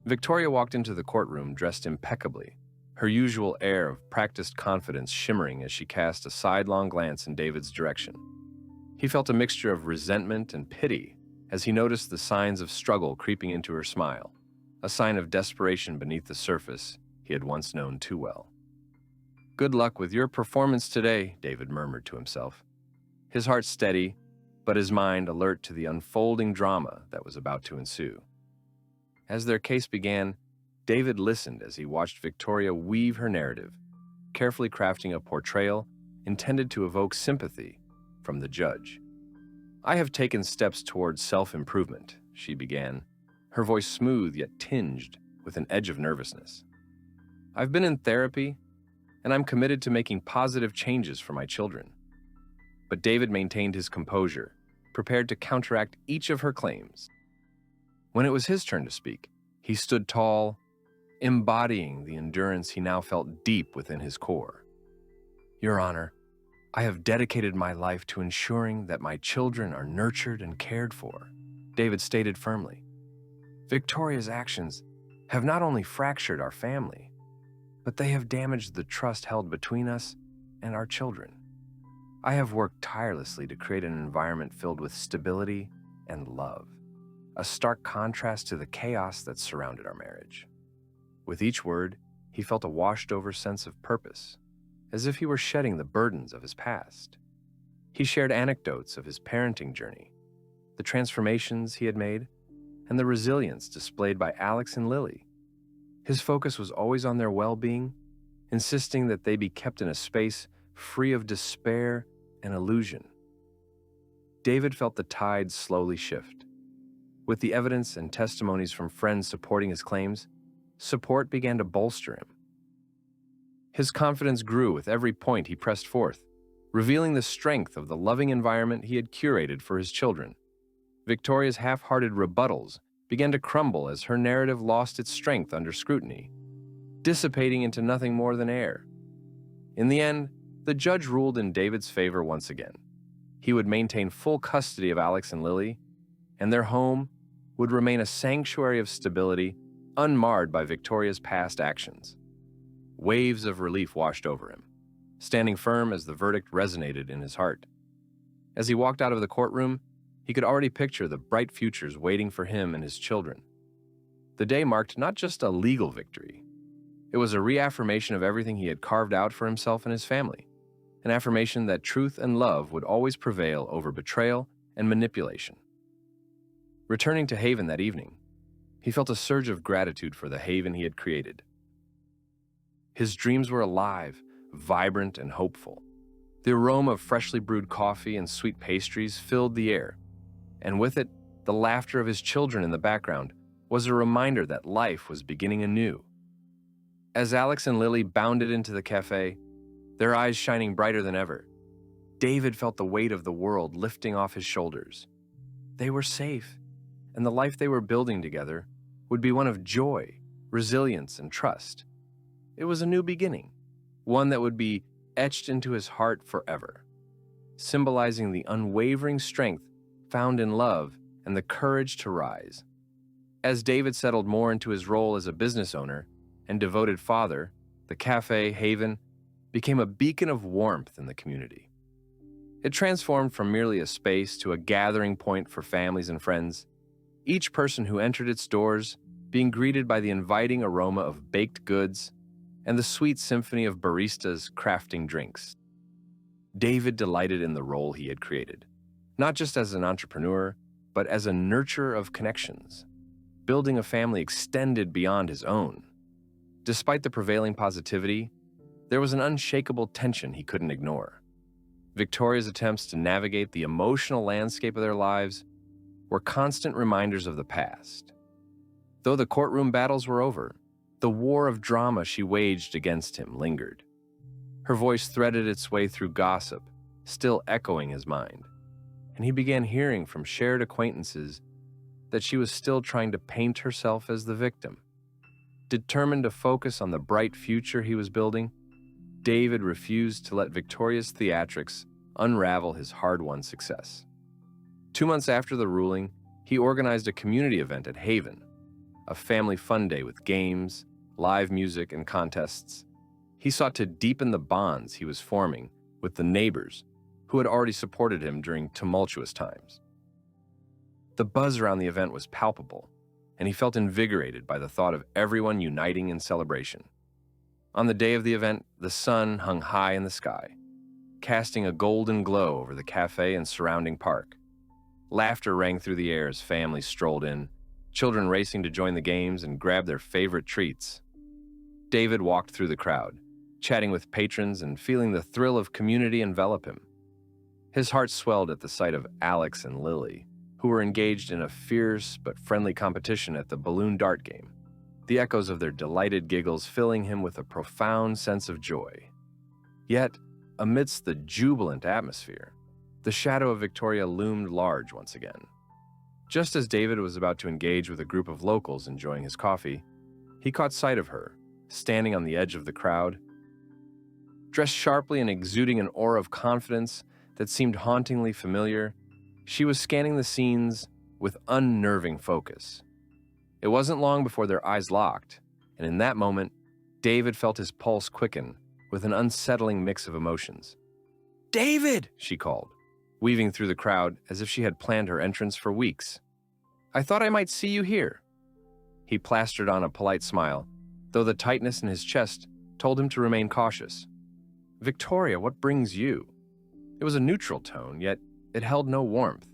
Victoria walked into the courtroom dressed impeccably, her usual air of practiced confidence shimmering as she cast a sidelong glance in David's direction. He felt a mixture of resentment and pity as he noticed the signs of struggle creeping into her smile, a sign of desperation beneath the surface he had once known too well. "Good luck with your performance today," David murmured to himself, his heart steady, but his mind alert to the unfolding drama that was about to ensue. As their case began, David listened as he watched Victoria weave her narrative, carefully crafting a portrayal intended to evoke sympathy from the judge. "I have taken steps towards self-improvement," she began, her voice smooth yet tinged with an edge of nervousness. "I've been in therapy, and I'm committed to making positive changes for my children." But David maintained his composure, prepared to counteract each of her claims. When it was his turn to speak, he stood tall, embodying the endurance he now felt deep within his core. "Your Honor, I have dedicated my life to ensuring that my children are nurtured and cared for," David stated firmly. "Victoria's actions have not only fractured our family, but they have damaged the trust held between us and our children. I have worked tirelessly to create an environment filled with stability and love, a stark contrast to the chaos that surrounded our marriage." With each word, he felt a washed-over sense of purpose, as if he were shedding the burdens of his past. He shared anecdotes of his parenting journey, the transformations he had made, and the resilience displayed by Alex and Lily. His focus was always on their well-being, insisting that they be kept in a space free of despair and illusion. David felt the tide slowly shift. With the evidence and testimonies from friends supporting his claims, support began to bolster him. His confidence grew with every point he pressed forth, revealing the strength of the loving environment he had curated for his children. Victoria's half-hearted rebuttals began to crumble as her narrative lost its strength under scrutiny, dissipating into nothing more than air. In the end, the judge ruled in David's favor once again. He would maintain full custody of Alex and Lily, and their home would remain a sanctuary of stability, unmarred by Victoria's past actions. Waves of relief washed over him, standing firm as the verdict resonated in his heart. As he walked out of the courtroom, he could already picture the bright futures waiting for him and his children. The day marked not just a legal victory. It was a reaffirmation of everything he had carved out for himself and his family, an affirmation that truth and love would always prevail over betrayal and manipulation. Returning to Haven that evening, he felt a surge of gratitude for the haven he had created. His dreams were alive, vibrant, and hopeful. The aroma of freshly brewed coffee and sweet pastries filled the air, and with it, the laughter of his children in the background was a reminder that life was beginning anew. As Alex and Lily bounded into the cafe, their eyes shining brighter than ever, David felt the weight of the world lifting off his shoulders. They were safe, and the life they were building together would be one of joy, resilience, and trust. It was a new beginning, one that would be etched into his heart forever, symbolizing the unwavering strength found in love and the courage to rise. As David settled more into his role as a business owner and devoted father, the Cafe Haven became a beacon of warmth in the community. It transformed from merely a space to a gathering point for families and friends, each person who entered its doors being greeted by the inviting aroma of baked goods and the sweet symphony of baristas crafting drinks. David delighted in the role he had created, not just as an entrepreneur, but as a nurturer of connections, building a family extended beyond his own. Despite the prevailing positivity, there was an unshakable tension he couldn't ignore. Victoria's attempts to navigate the emotional landscape of their lives were constant reminders of the past. Though the courtroom battles were over, the war of drama she waged against him lingered. Her voice threaded its way through gossip, still echoing his mind, and he began hearing from shared acquaintances that she was still trying to paint herself as the victim. Determined to focus on the bright future he was building, David refused to let Victoria's theatrics unravel his hard-won success. 2 months after the ruling, he organized a community event at Haven, a family fun day with games, live music, and contests. He sought to deepen the bonds he was forming with the neighbors who had already supported him during tumultuous times. The buzz around the event was palpable, and he felt invigorated by the thought of everyone uniting in celebration. On the day of the event, the sun hung high in the sky, casting a golden glow over the cafe and surrounding park. Laughter rang through the air as families strolled in, children racing to join the games and grab their favorite treats. David walked through the crowd, chatting with patrons and feeling the thrill of community envelop him. His heart swelled at the sight of Alex and Lily, who were engaged in a fierce but friendly competition at the balloon dart game, the echoes of their delighted giggles filling him with a profound sense of joy. Yet, amidst the jubilant atmosphere, the shadow of Victoria loomed large once again. Just as David was about to engage with a group of locals enjoying his coffee, he caught sight of her, standing on the edge of the crowd. Dressed sharply and exuding an aura of confidence that seemed hauntingly familiar, she was scanning the scenes with unnerving focus. It wasn't long before their eyes locked, and in that moment, David felt his pulse quicken with an unsettling mix of emotions. "David!" she called, weaving through the crowd as if she had planned her entrance for weeks. "I thought I might see you here." He plastered on a polite smile, though the tightness in his chest told him to remain cautious. "Victoria, what brings you?" It was a neutral tone, yet it held no warmth.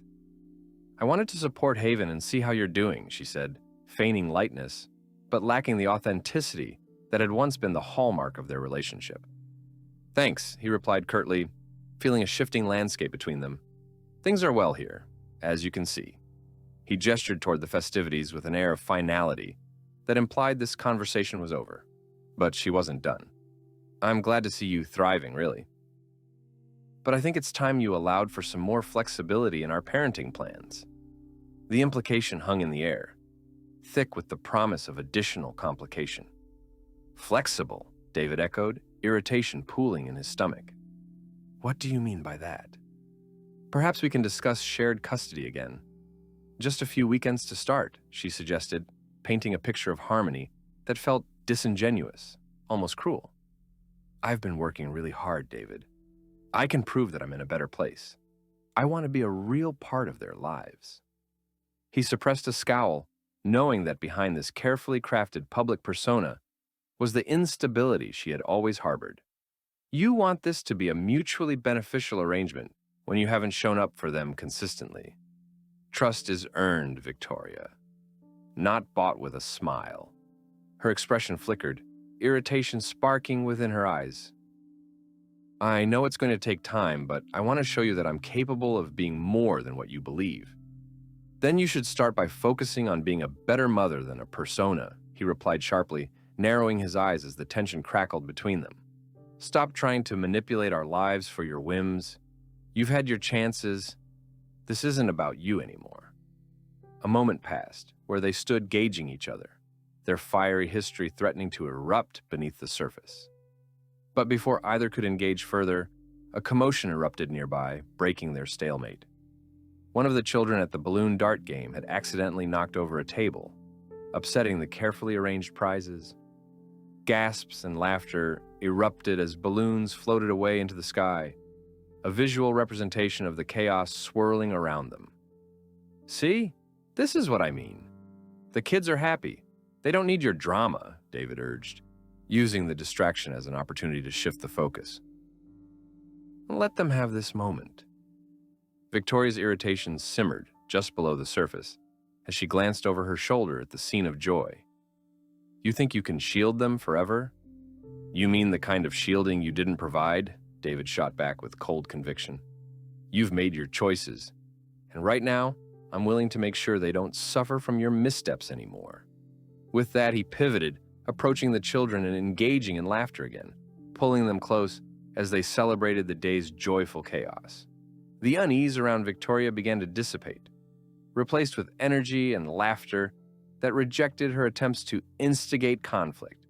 "I wanted to support Haven and see how you're doing," she said, feigning lightness, but lacking the authenticity that had once been the hallmark of their relationship. "Thanks," he replied curtly, feeling a shifting landscape between them. Things are well here, as you can see. He gestured toward the festivities with an air of finality that implied this conversation was over. But she wasn't done. I'm glad to see you thriving, really. But I think it's time you allowed for some more flexibility in our parenting plans. The implication hung in the air, thick with the promise of additional complication. Flexible, David echoed, irritation pooling in his stomach. What do you mean by that? Perhaps we can discuss shared custody again. Just a few weekends to start, she suggested, painting a picture of harmony that felt disingenuous, almost cruel. I've been working really hard, David. I can prove that I'm in a better place. I want to be a real part of their lives. He suppressed a scowl, knowing that behind this carefully crafted public persona was the instability she had always harbored. You want this to be a mutually beneficial arrangement when you haven't shown up for them consistently. Trust is earned, Victoria, not bought with a smile. Her expression flickered, irritation sparking within her eyes. I know it's going to take time, but I want to show you that I'm capable of being more than what you believe. Then you should start by focusing on being a better mother than a persona, he replied sharply, narrowing his eyes as the tension crackled between them. Stop trying to manipulate our lives for your whims. You've had your chances. This isn't about you anymore. A moment passed, where they stood gauging each other, their fiery history threatening to erupt beneath the surface. But before either could engage further, a commotion erupted nearby, breaking their stalemate. One of the children at the balloon dart game had accidentally knocked over a table, upsetting the carefully arranged prizes. Gasps and laughter erupted as balloons floated away into the sky, a visual representation of the chaos swirling around them. See? This is what I mean. The kids are happy. They don't need your drama, David urged, using the distraction as an opportunity to shift the focus. Let them have this moment. Victoria's irritation simmered just below the surface as she glanced over her shoulder at the scene of joy. You think you can shield them forever? You mean the kind of shielding you didn't provide? David shot back with cold conviction. You've made your choices, and right now, I'm willing to make sure they don't suffer from your missteps anymore. With that, he pivoted, approaching the children and engaging in laughter again, pulling them close as they celebrated the day's joyful chaos. The unease around Victoria began to dissipate, replaced with energy and laughter that rejected her attempts to instigate conflict.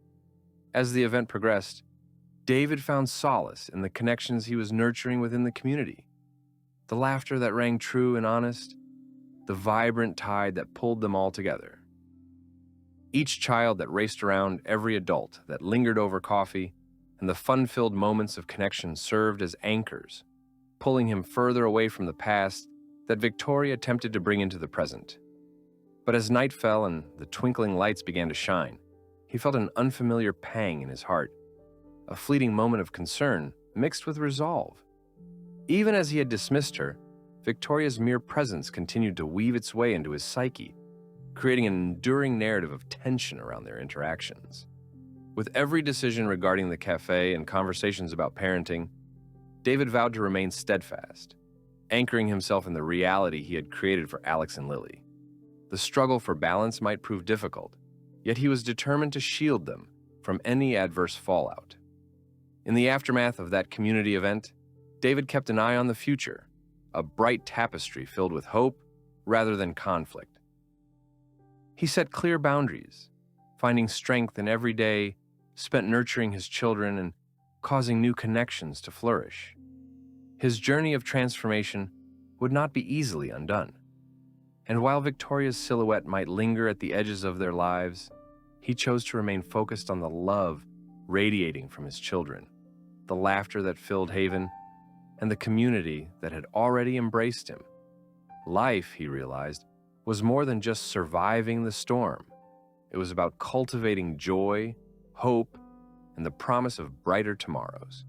As the event progressed, David found solace in the connections he was nurturing within the community. The laughter that rang true and honest, the vibrant tide that pulled them all together. Each child that raced around every adult that lingered over coffee, and the fun-filled moments of connection served as anchors, pulling him further away from the past that Victoria attempted to bring into the present. But as night fell and the twinkling lights began to shine, he felt an unfamiliar pang in his heart, a fleeting moment of concern mixed with resolve. Even as he had dismissed her, Victoria's mere presence continued to weave its way into his psyche, creating an enduring narrative of tension around their interactions. With every decision regarding the cafe and conversations about parenting, David vowed to remain steadfast, anchoring himself in the reality he had created for Alex and Lily. The struggle for balance might prove difficult, yet he was determined to shield them from any adverse fallout. In the aftermath of that community event, David kept an eye on the future, a bright tapestry filled with hope rather than conflict. He set clear boundaries, finding strength in every day spent nurturing his children and causing new connections to flourish. His journey of transformation would not be easily undone. And while Victoria's silhouette might linger at the edges of their lives, he chose to remain focused on the love radiating from his children, the laughter that filled Haven, and the community that had already embraced him. Life, he realized, was more than just surviving the storm. It was about cultivating joy, hope, and the promise of brighter tomorrows.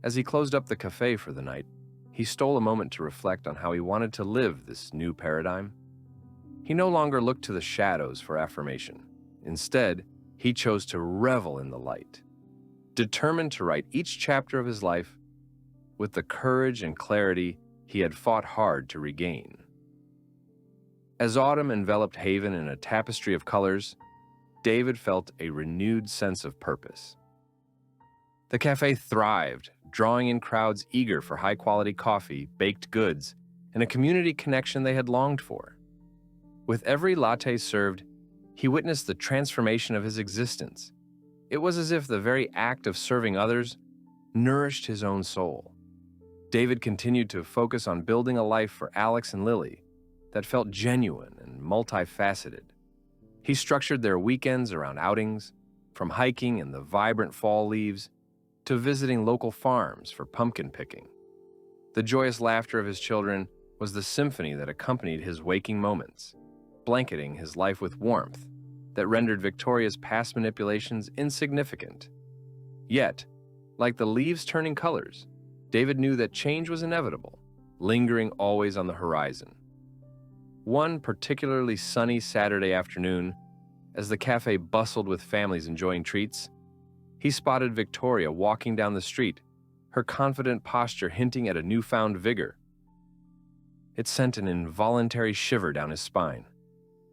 As he closed up the cafe for the night, he stole a moment to reflect on how he wanted to live this new paradigm. He no longer looked to the shadows for affirmation. Instead, he chose to revel in the light, determined to write each chapter of his life with the courage and clarity he had fought hard to regain. As autumn enveloped Haven in a tapestry of colors, David felt a renewed sense of purpose. The cafe thrived, drawing in crowds eager for high-quality coffee, baked goods, and a community connection they had longed for. With every latte served, he witnessed the transformation of his existence. It was as if the very act of serving others nourished his own soul. David continued to focus on building a life for Alex and Lily that felt genuine and multifaceted. He structured their weekends around outings, from hiking in the vibrant fall leaves to visiting local farms for pumpkin picking. The joyous laughter of his children was the symphony that accompanied his waking moments, blanketing his life with warmth that rendered Victoria's past manipulations insignificant. Yet, like the leaves turning colors, David knew that change was inevitable, lingering always on the horizon. One particularly sunny Saturday afternoon, as the cafe bustled with families enjoying treats, he spotted Victoria walking down the street, her confident posture hinting at a newfound vigor. It sent an involuntary shiver down his spine.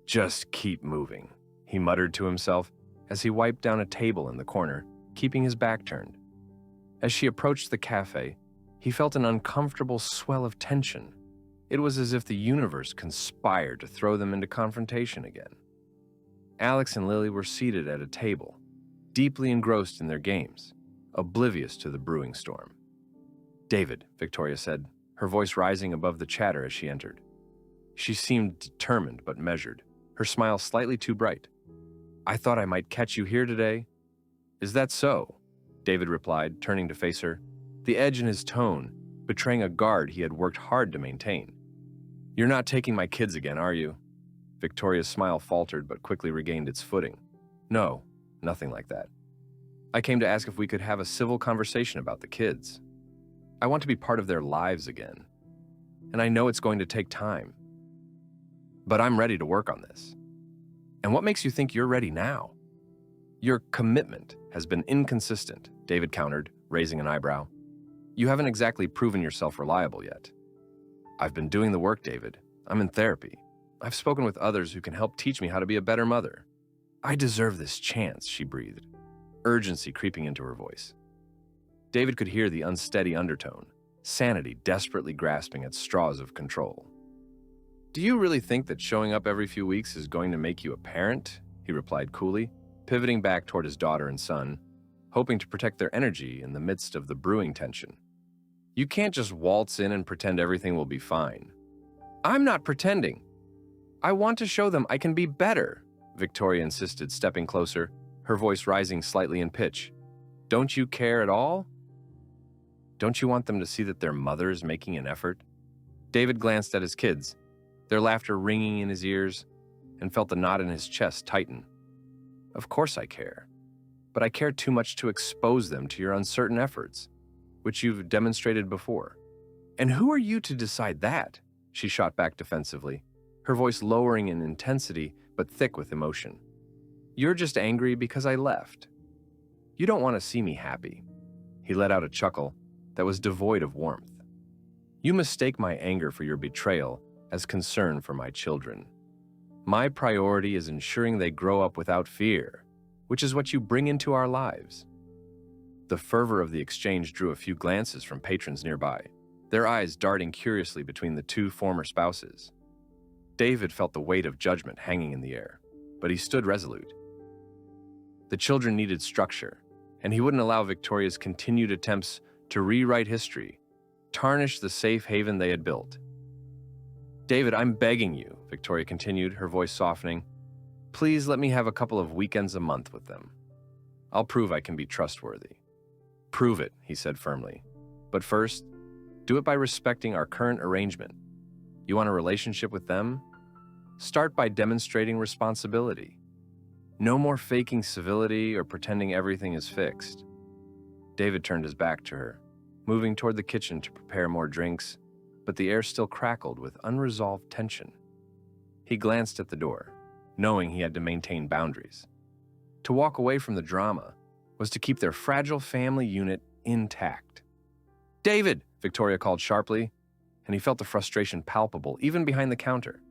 "Just keep moving," he muttered to himself as he wiped down a table in the corner, keeping his back turned. As she approached the cafe, he felt an uncomfortable swell of tension. It was as if the universe conspired to throw them into confrontation again. Alex and Lily were seated at a table, deeply engrossed in their games, oblivious to the brewing storm. "David," Victoria said, her voice rising above the chatter as she entered. She seemed determined but measured, her smile slightly too bright. "I thought I might catch you here today." "Is that so?" David replied, turning to face her, the edge in his tone betraying a guard he had worked hard to maintain. "You're not taking my kids again, are you?" Victoria's smile faltered but quickly regained its footing. "No, nothing like that. I came to ask if we could have a civil conversation about the kids. I want to be part of their lives again, and I know it's going to take time. But I'm ready to work on this." "And what makes you think you're ready now?" "Your commitment has been inconsistent," David countered, raising an eyebrow. "You haven't exactly proven yourself reliable yet." "I've been doing the work, David. I'm in therapy. I've spoken with others who can help teach me how to be a better mother. I deserve this chance," she breathed, urgency creeping into her voice. David could hear the unsteady undertone, sanity desperately grasping at straws of control. "Do you really think that showing up every few weeks is going to make you a parent?" he replied coolly, pivoting back toward his daughter and son, hoping to protect their energy in the midst of the brewing tension. "You can't just waltz in and pretend everything will be fine." "I'm not pretending. I want to show them I can be better," Victoria insisted, stepping closer, her voice rising slightly in pitch. "Don't you care at all? Don't you want them to see that their mother is making an effort?" David glanced at his kids, their laughter ringing in his ears, and felt the knot in his chest tighten. "Of course I care, but I care too much to expose them to your uncertain efforts, which you've demonstrated before." "And who are you to decide that?" she shot back defensively, her voice lowering in intensity but thick with emotion. "You're just angry because I left. You don't want to see me happy." He let out a chuckle that was devoid of warmth. "You mistake my anger for your betrayal as concern for my children. My priority is ensuring they grow up without fear, which is what you bring into our lives." The fervor of the exchange drew a few glances from patrons nearby, their eyes darting curiously between the two former spouses. David felt the weight of judgment hanging in the air, but he stood resolute. The children needed structure, and he wouldn't allow Victoria's continued attempts to rewrite history, tarnish the safe haven they had built. "David, I'm begging you," Victoria continued, her voice softening. "Please let me have a couple of weekends a month with them. I'll prove I can be trustworthy." "Prove it," he said firmly. "But first, do it by respecting our current arrangement. You want a relationship with them? Start by demonstrating responsibility. No more faking civility or pretending everything is fixed." David turned his back to her, moving toward the kitchen to prepare more drinks, but the air still crackled with unresolved tension. He glanced at the door, knowing he had to maintain boundaries. To walk away from the drama was to keep their fragile family unit intact. "David!" Victoria called sharply. and he felt the frustration palpable even behind the counter.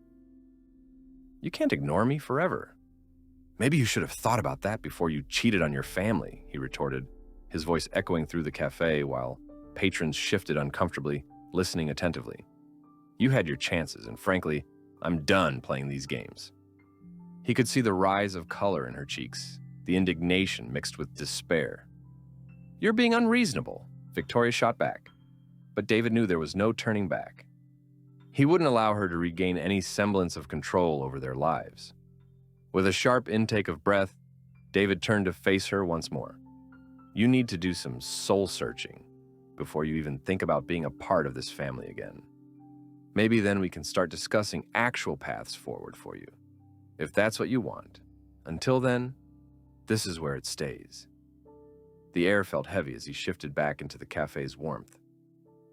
"You can't ignore me forever." "Maybe you should have thought about that before you cheated on your family," he retorted, his voice echoing through the cafe while patrons shifted uncomfortably, listening attentively. "You had your chances, and frankly, I'm done playing these games." He could see the rise of color in her cheeks, the indignation mixed with despair. "You're being unreasonable," Victoria shot back. But David knew there was no turning back. He wouldn't allow her to regain any semblance of control over their lives. With a sharp intake of breath, David turned to face her once more. "You need to do some soul-searching before you even think about being a part of this family again. Maybe then we can start discussing actual paths forward for you, if that's what you want. Until then, this is where it stays." The air felt heavy as he shifted back into the cafe's warmth,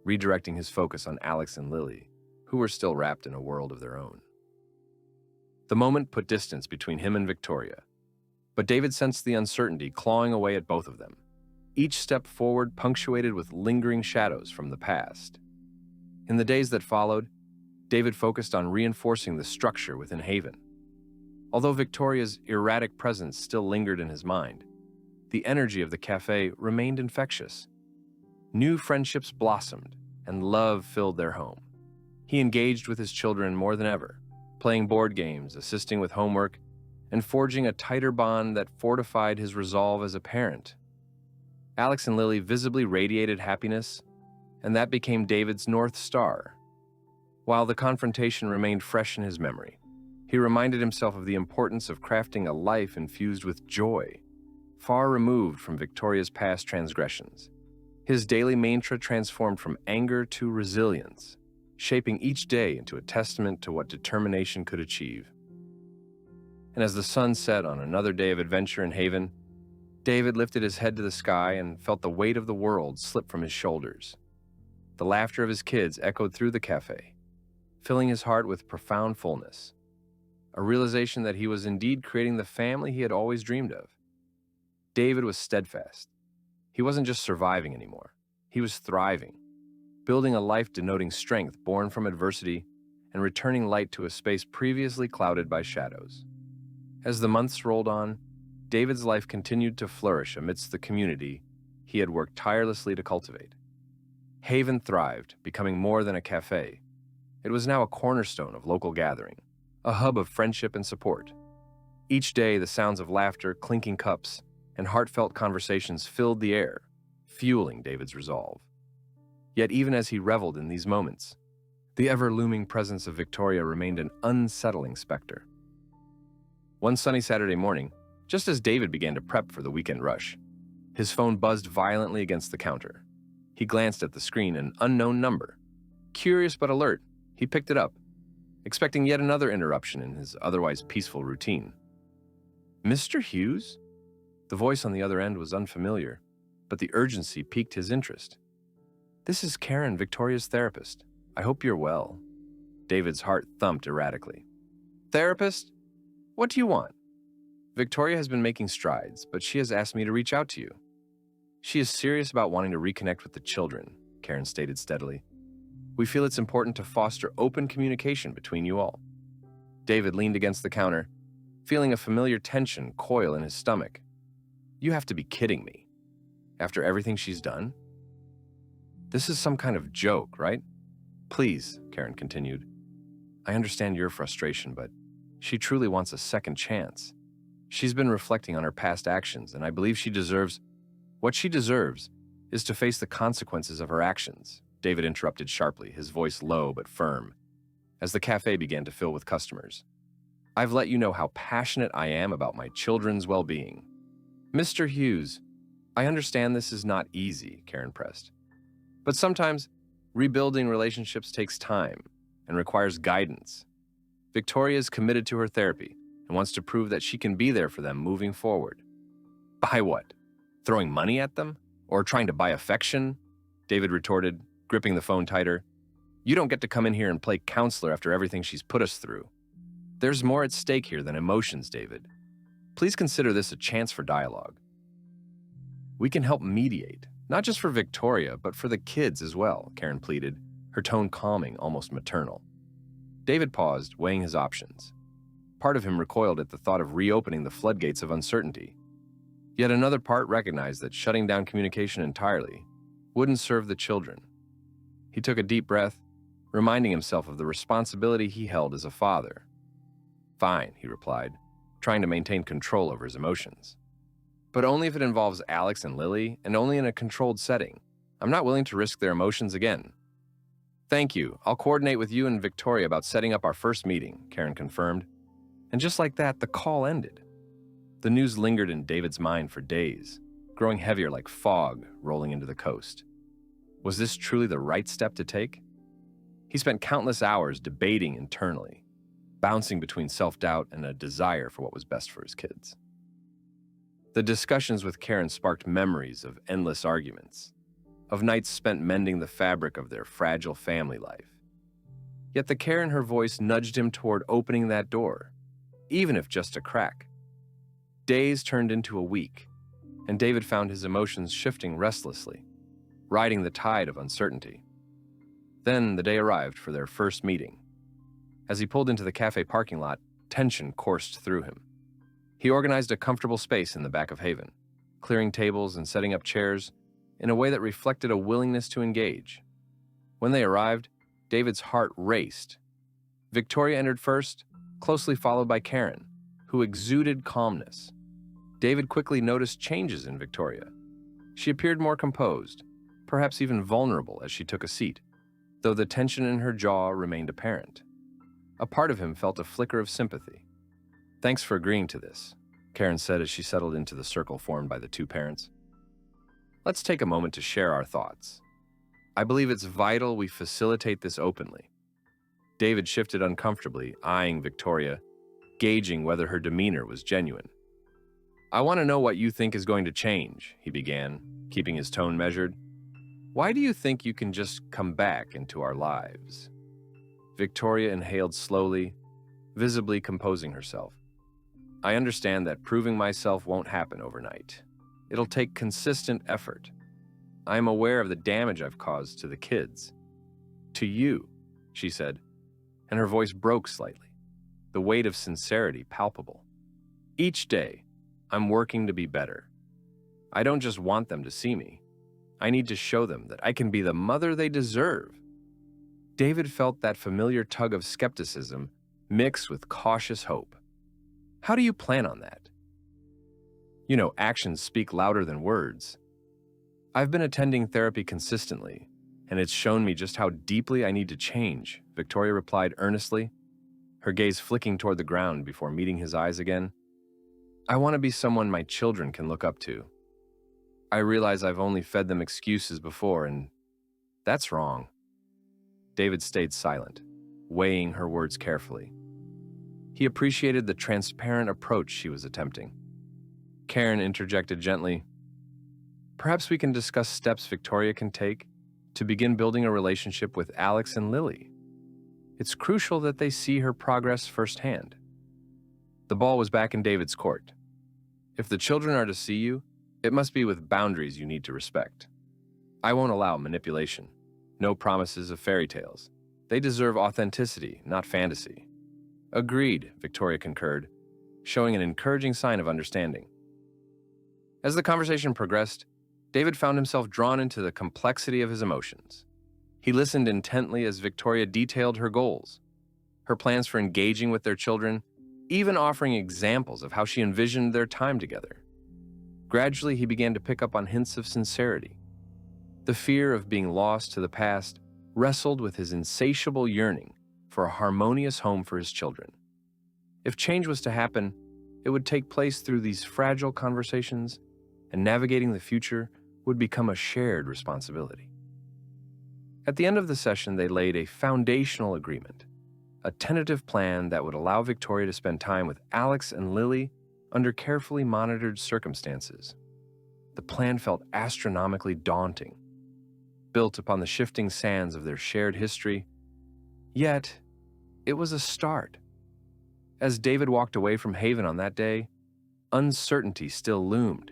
redirecting his focus on Alex and Lily, who were still wrapped in a world of their own. The moment put distance between him and Victoria, but David sensed the uncertainty clawing away at both of them, each step forward punctuated with lingering shadows from the past. In the days that followed, David focused on reinforcing the structure within Haven. Although Victoria's erratic presence still lingered in his mind, the energy of the cafe remained infectious. New friendships blossomed, and love filled their home. He engaged with his children more than ever, playing board games, assisting with homework, and forging a tighter bond that fortified his resolve as a parent. Alex and Lily visibly radiated happiness, and that became David's North Star. While the confrontation remained fresh in his memory, he reminded himself of the importance of crafting a life infused with joy, far removed from Victoria's past transgressions. His daily mantra transformed from anger to resilience, shaping each day into a testament to what determination could achieve. And as the sun set on another day of adventure in Haven, David lifted his head to the sky and felt the weight of the world slip from his shoulders. The laughter of his kids echoed through the cafe, filling his heart with profound fullness, a realization that he was indeed creating the family he had always dreamed of. David was steadfast. He wasn't just surviving anymore. He was thriving, building a life denoting strength born from adversity and returning light to a space previously clouded by shadows. As the months rolled on, David's life continued to flourish amidst the community he had worked tirelessly to cultivate. Haven thrived, becoming more than a cafe. It was now a cornerstone of local gathering, a hub of friendship and support. Each day, the sounds of laughter, clinking cups, and heartfelt conversations filled the air, fueling David's resolve. Yet even as he reveled in these moments, the ever-looming presence of Victoria remained an unsettling specter. One sunny Saturday morning, just as David began to prep for the weekend rush, his phone buzzed violently against the counter. He glanced at the screen, an unknown number. Curious but alert, he picked it up, expecting yet another interruption in his otherwise peaceful routine. "Mr. Hughes?" The voice on the other end was unfamiliar, but the urgency piqued his interest. "This is Karen, Victoria's therapist. I hope you're well." David's heart thumped erratically. "Therapist? What do you want?" "Victoria has been making strides, but she has asked me to reach out to you." "She is serious about wanting to reconnect with the children," Karen stated steadily. "We feel it's important to foster open communication between you all." David leaned against the counter, feeling a familiar tension coil in his stomach. "You have to be kidding me. After everything she's done? This is some kind of joke, right?" "Please," Karen continued. "I understand your frustration, but she truly wants a second chance. She's been reflecting on her past actions, and I believe what she deserves is to face the consequences of her actions." David interrupted sharply, his voice low but firm, as the cafe began to fill with customers. "I've let you know how passionate I am about my children's well-being." "Mr. Hughes, I understand this is not easy," Karen pressed. "But sometimes rebuilding relationships takes time and requires guidance. Victoria is committed to her therapy and wants to prove that she can be there for them moving forward." "By what? Throwing money at them? Or trying to buy affection?" David retorted, gripping the phone tighter. "You don't get to come in here and play counselor after everything she's put us through. There's more at stake here than emotions, David. Please consider this a chance for dialogue. We can help mediate, not just for Victoria, but for the kids as well," Karen pleaded, her her tone calming, almost maternal. David paused, weighing his options. Part of him recoiled at the thought of reopening the floodgates of uncertainty. Yet another part recognized that shutting down communication entirely wouldn't serve the children. He took a deep breath, reminding himself of the responsibility he held as a father. "Fine," he replied, trying to maintain control over his emotions. "But only if it involves Alex and Lily, and only in a controlled setting. I'm not willing to risk their emotions again." "Thank you. I'll coordinate with you and Victoria about setting up our first meeting," Karen confirmed. And just like that, the call ended. The news lingered in David's mind for days, growing heavier like fog rolling into the coast. Was this truly the right step to take? He spent countless hours debating internally, bouncing between self-doubt and a desire for what was best for his kids. The discussions with Karen sparked memories of endless arguments, of nights spent mending the fabric of their fragile family life. Yet the care in her voice nudged him toward opening that door, even if just a crack. Days turned into a week, and David found his emotions shifting restlessly, riding the tide of uncertainty. Then the day arrived for their first meeting. As he pulled into the cafe parking lot, tension coursed through him. He organized a comfortable space in the back of Haven, clearing tables and setting up chairs in a way that reflected a willingness to engage. When they arrived, David's heart raced. Victoria entered first, closely followed by Karen, who exuded calmness. David quickly noticed changes in Victoria. She appeared more composed, perhaps even vulnerable as she took a seat, though the tension in her jaw remained apparent. A part of him felt a flicker of sympathy. "Thanks for agreeing to this," Karen said as she settled into the circle formed by the two parents. "Let's take a moment to share our thoughts. I believe it's vital we facilitate this openly." David shifted uncomfortably, eyeing Victoria, gauging whether her demeanor was genuine. "I want to know what you think is going to change," he began, keeping his tone measured. "Why do you think you can just come back into our lives?" Victoria inhaled slowly, visibly composing herself. "I understand that proving myself won't happen overnight. It'll take consistent effort. I am aware of the damage I've caused to the kids. To you," she said, and her voice broke slightly, the weight of sincerity palpable. "Each day, I'm working to be better. I don't just want them to see me. I need to show them that I can be the mother they deserve." David felt that familiar tug of skepticism mixed with cautious hope. "How do you plan on that?" Actions speak louder than words. "I've been attending therapy consistently, and it's shown me just how deeply I need to change," Victoria replied earnestly, her gaze flicking toward the ground before meeting his eyes again. "I want to be someone my children can look up to. I realize I've only fed them excuses before, and that's wrong." David stayed silent, weighing her words carefully. He appreciated the transparent approach she was attempting. Karen interjected gently, "Perhaps we can discuss steps Victoria can take to begin building a relationship with Alex and Lily. It's crucial that they see her progress firsthand." The ball was back in David's court. "If the children are to see you, it must be with boundaries you need to respect. I won't allow manipulation. No promises of fairy tales. They deserve authenticity, not fantasy." "Agreed," Victoria concurred, showing an encouraging sign of understanding. As the conversation progressed, David found himself drawn into the complexity of his emotions. He listened intently as Victoria detailed her goals, her plans for engaging with their children, even offering examples of how she envisioned their time together. Gradually, he began to pick up on hints of sincerity. The fear of being lost to the past wrestled with his insatiable yearning for a harmonious home for his children. If change was to happen, it would take place through these fragile conversations, and navigating the future would become a shared responsibility. At the end of the session, they laid a foundational agreement, a tentative plan that would allow Victoria to spend time with Alex and Lily under carefully monitored circumstances. The plan felt astronomically daunting, built upon the shifting sands of their shared history, yet it was a start. As David walked away from Haven on that day, uncertainty still loomed,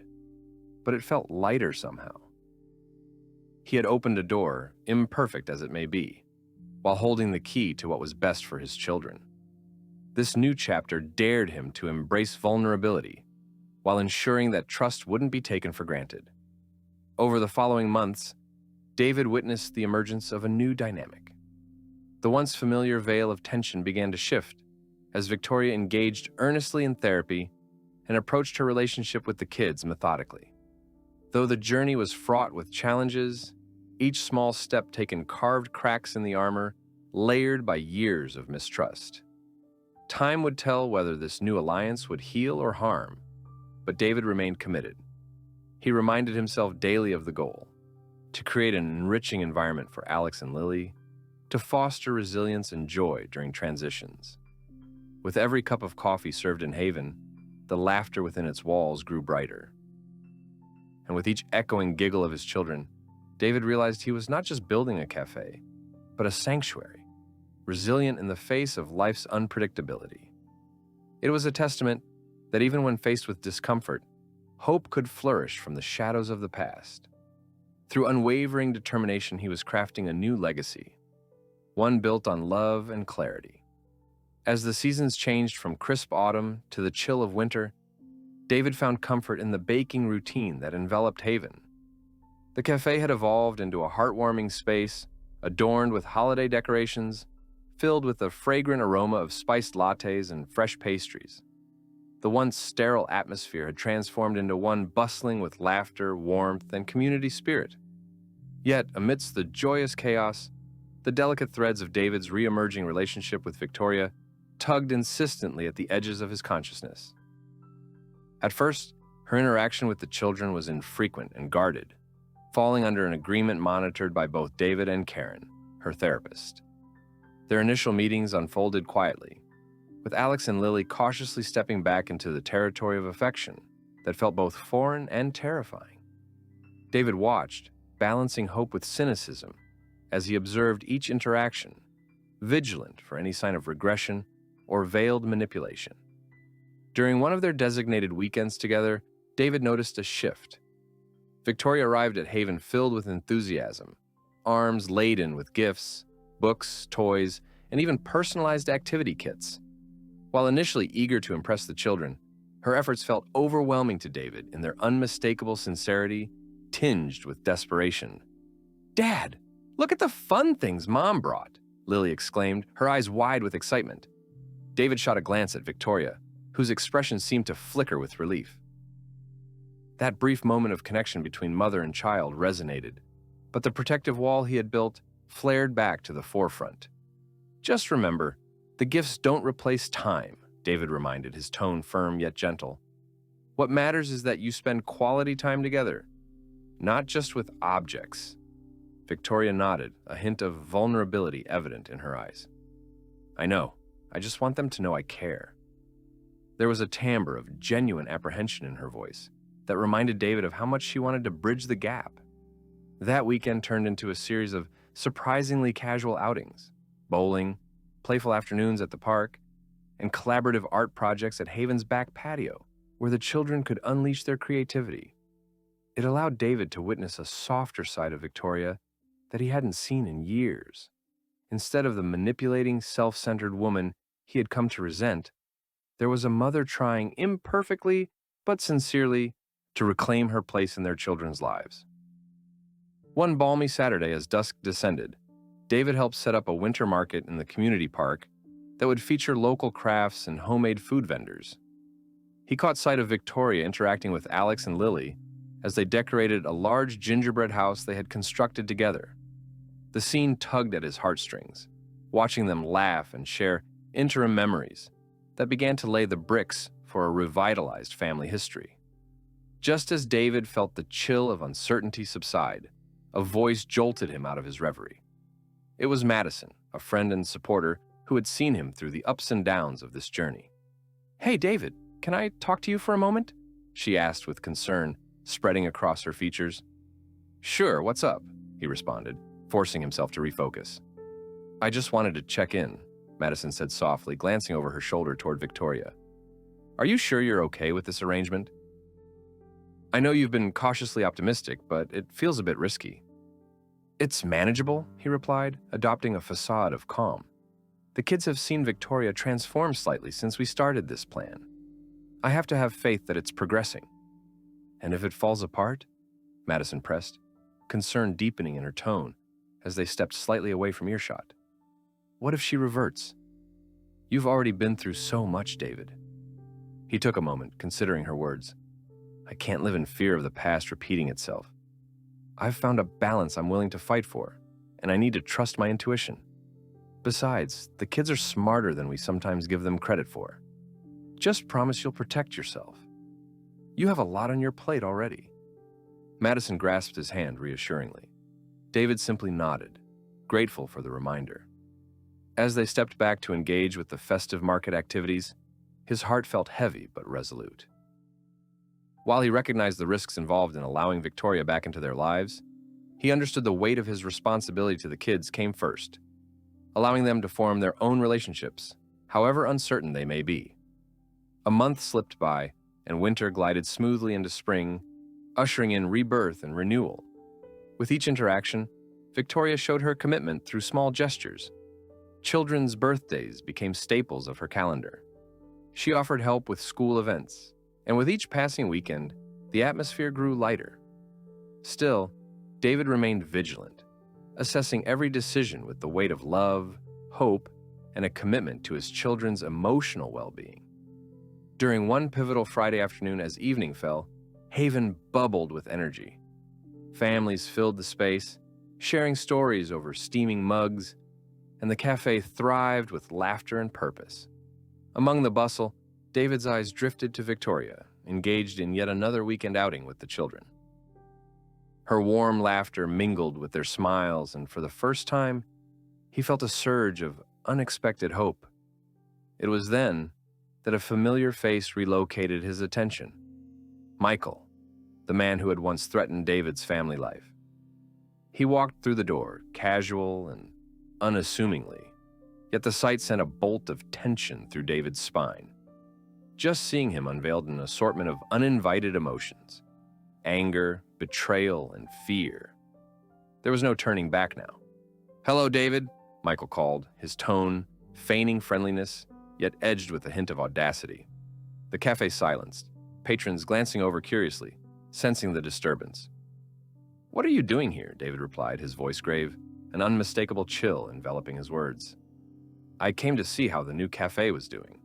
but it felt lighter somehow. He had opened a door, imperfect as it may be, while holding the key to what was best for his children. This new chapter dared him to embrace vulnerability while ensuring that trust wouldn't be taken for granted. Over the following months, David witnessed the emergence of a new dynamic. The once familiar veil of tension began to shift as Victoria engaged earnestly in therapy and approached her relationship with the kids methodically. Though the journey was fraught with challenges, each small step taken carved cracks in the armor layered by years of mistrust. Time would tell whether this new alliance would heal or harm, but David remained committed. He reminded himself daily of the goal: to create an enriching environment for Alex and Lily, to foster resilience and joy during transitions. With every cup of coffee served in Haven, the laughter within its walls grew brighter. And with each echoing giggle of his children, David realized he was not just building a cafe, but a sanctuary, resilient in the face of life's unpredictability. It was a testament that even when faced with discomfort, hope could flourish from the shadows of the past. Through unwavering determination, he was crafting a new legacy, one built on love and clarity. As the seasons changed from crisp autumn to the chill of winter, David found comfort in the baking routine that enveloped Haven. The cafe had evolved into a heartwarming space, adorned with holiday decorations, filled with the fragrant aroma of spiced lattes and fresh pastries. The once sterile atmosphere had transformed into one bustling with laughter, warmth, and community spirit. Yet, amidst the joyous chaos, the delicate threads of David's re-emerging relationship with Victoria tugged insistently at the edges of his consciousness. At first, her interaction with the children was infrequent and guarded, falling under an agreement monitored by both David and Karen, her therapist. Their initial meetings unfolded quietly, with Alex and Lily cautiously stepping back into the territory of affection that felt both foreign and terrifying. David watched, balancing hope with cynicism, as he observed each interaction, vigilant for any sign of regression or veiled manipulation. During one of their designated weekends together, David noticed a shift. Victoria arrived at Haven filled with enthusiasm, arms laden with gifts, books, toys, and even personalized activity kits. While initially eager to impress the children, her efforts felt overwhelming to David in their unmistakable sincerity, tinged with desperation. "Dad, look at the fun things Mom brought," Lily exclaimed, her eyes wide with excitement. David shot a glance at Victoria, whose expression seemed to flicker with relief. That brief moment of connection between mother and child resonated, but the protective wall he had built flared back to the forefront. "Just remember, the gifts don't replace time," David reminded, his tone firm yet gentle. "What matters is that you spend quality time together, not just with objects." Victoria nodded, a hint of vulnerability evident in her eyes. "I know. I just want them to know I care." There was a timbre of genuine apprehension in her voice that reminded David of how much she wanted to bridge the gap. That weekend turned into a series of surprisingly casual outings: bowling, playful afternoons at the park, and collaborative art projects at Haven's back patio, where the children could unleash their creativity. It allowed David to witness a softer side of Victoria that he hadn't seen in years. Instead of the manipulating, self-centered woman he had come to resent, there was a mother trying imperfectly but sincerely to reclaim her place in their children's lives. One balmy Saturday, as dusk descended, David helped set up a winter market in the community park that would feature local crafts and homemade food vendors. He caught sight of Victoria interacting with Alex and Lily as they decorated a large gingerbread house they had constructed together. The scene tugged at his heartstrings, watching them laugh and share interim memories that began to lay the bricks for a revitalized family history. Just as David felt the chill of uncertainty subside, a voice jolted him out of his reverie. It was Madison, a friend and supporter who had seen him through the ups and downs of this journey. "Hey, David, can I talk to you for a moment?" she asked with concern, spreading across her features. "Sure, what's up?" he responded, forcing himself to refocus. "I just wanted to check in," Madison said softly, glancing over her shoulder toward Victoria. "Are you sure you're okay with this arrangement? I know you've been cautiously optimistic, but it feels a bit risky." It's manageable, he replied, adopting a facade of calm. The kids have seen Victoria transform slightly since we started this plan. I have to have faith that it's progressing. And if it falls apart? Madison pressed, concern deepening in her tone as they stepped slightly away from earshot. What if she reverts? You've already been through so much, David. He took a moment, considering her words. I can't live in fear of the past repeating itself. I've found a balance I'm willing to fight for, and I need to trust my intuition. Besides, the kids are smarter than we sometimes give them credit for. Just promise you'll protect yourself. You have a lot on your plate already. Madison grasped his hand reassuringly. David simply nodded, grateful for the reminder. As they stepped back to engage with the festive market activities, his heart felt heavy but resolute. While he recognized the risks involved in allowing Victoria back into their lives, he understood the weight of his responsibility to the kids came first, allowing them to form their own relationships, however uncertain they may be. A month slipped by, and winter glided smoothly into spring, ushering in rebirth and renewal. With each interaction, Victoria showed her commitment through small gestures. Children's birthdays became staples of her calendar. She offered help with school events, and with each passing weekend, the atmosphere grew lighter. Still, David remained vigilant, assessing every decision with the weight of love, hope, and a commitment to his children's emotional well-being. During one pivotal Friday afternoon as evening fell, Haven bubbled with energy. Families filled the space, sharing stories over steaming mugs, and the cafe thrived with laughter and purpose. Among the bustle, David's eyes drifted to Victoria, engaged in yet another weekend outing with the children. Her warm laughter mingled with their smiles, and for the first time, he felt a surge of unexpected hope. It was then that a familiar face relocated his attention. Michael, the man who had once threatened David's family life. He walked through the door, casual and unassumingly, yet the sight sent a bolt of tension through David's spine. Just seeing him unveiled an assortment of uninvited emotions: anger, betrayal, and fear. There was no turning back now. "Hello, David," Michael called, his tone feigning friendliness, yet edged with a hint of audacity. The cafe silenced, patrons glancing over curiously, sensing the disturbance. "What are you doing here?" David replied, his voice grave, an unmistakable chill enveloping his words. "I came to see how the new cafe was doing."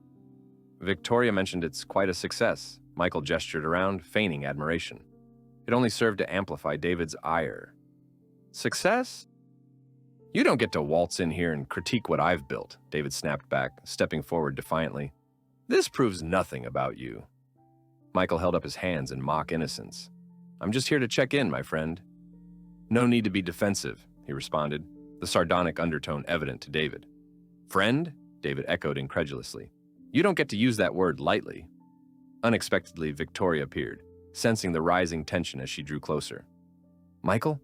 Victoria mentioned it's quite a success. Michael gestured around, feigning admiration. It only served to amplify David's ire. "Success? You don't get to waltz in here and critique what I've built," David snapped back, stepping forward defiantly. "This proves nothing about you." Michael held up his hands in mock innocence. "I'm just here to check in, my friend." "No need to be defensive," he responded, the sardonic undertone evident to David. "Friend?" David echoed incredulously. "You don't get to use that word lightly." Unexpectedly, Victoria appeared, sensing the rising tension as she drew closer. "Michael,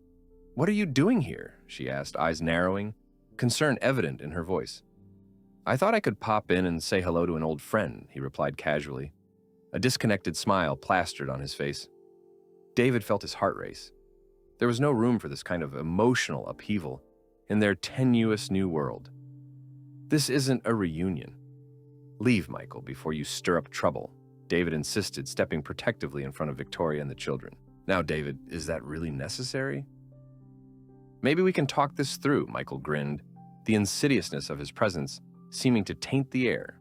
what are you doing here?" she asked, eyes narrowing, concern evident in her voice. "I thought I could pop in and say hello to an old friend," he replied casually. A disconnected smile plastered on his face. David felt his heart race. There was no room for this kind of emotional upheaval in their tenuous new world. "This isn't a reunion." "Leave, Michael, before you stir up trouble," David insisted, stepping protectively in front of Victoria and the children. "Now, David, is that really necessary?" "Maybe we can talk this through," Michael grinned, the insidiousness of his presence seeming to taint the air.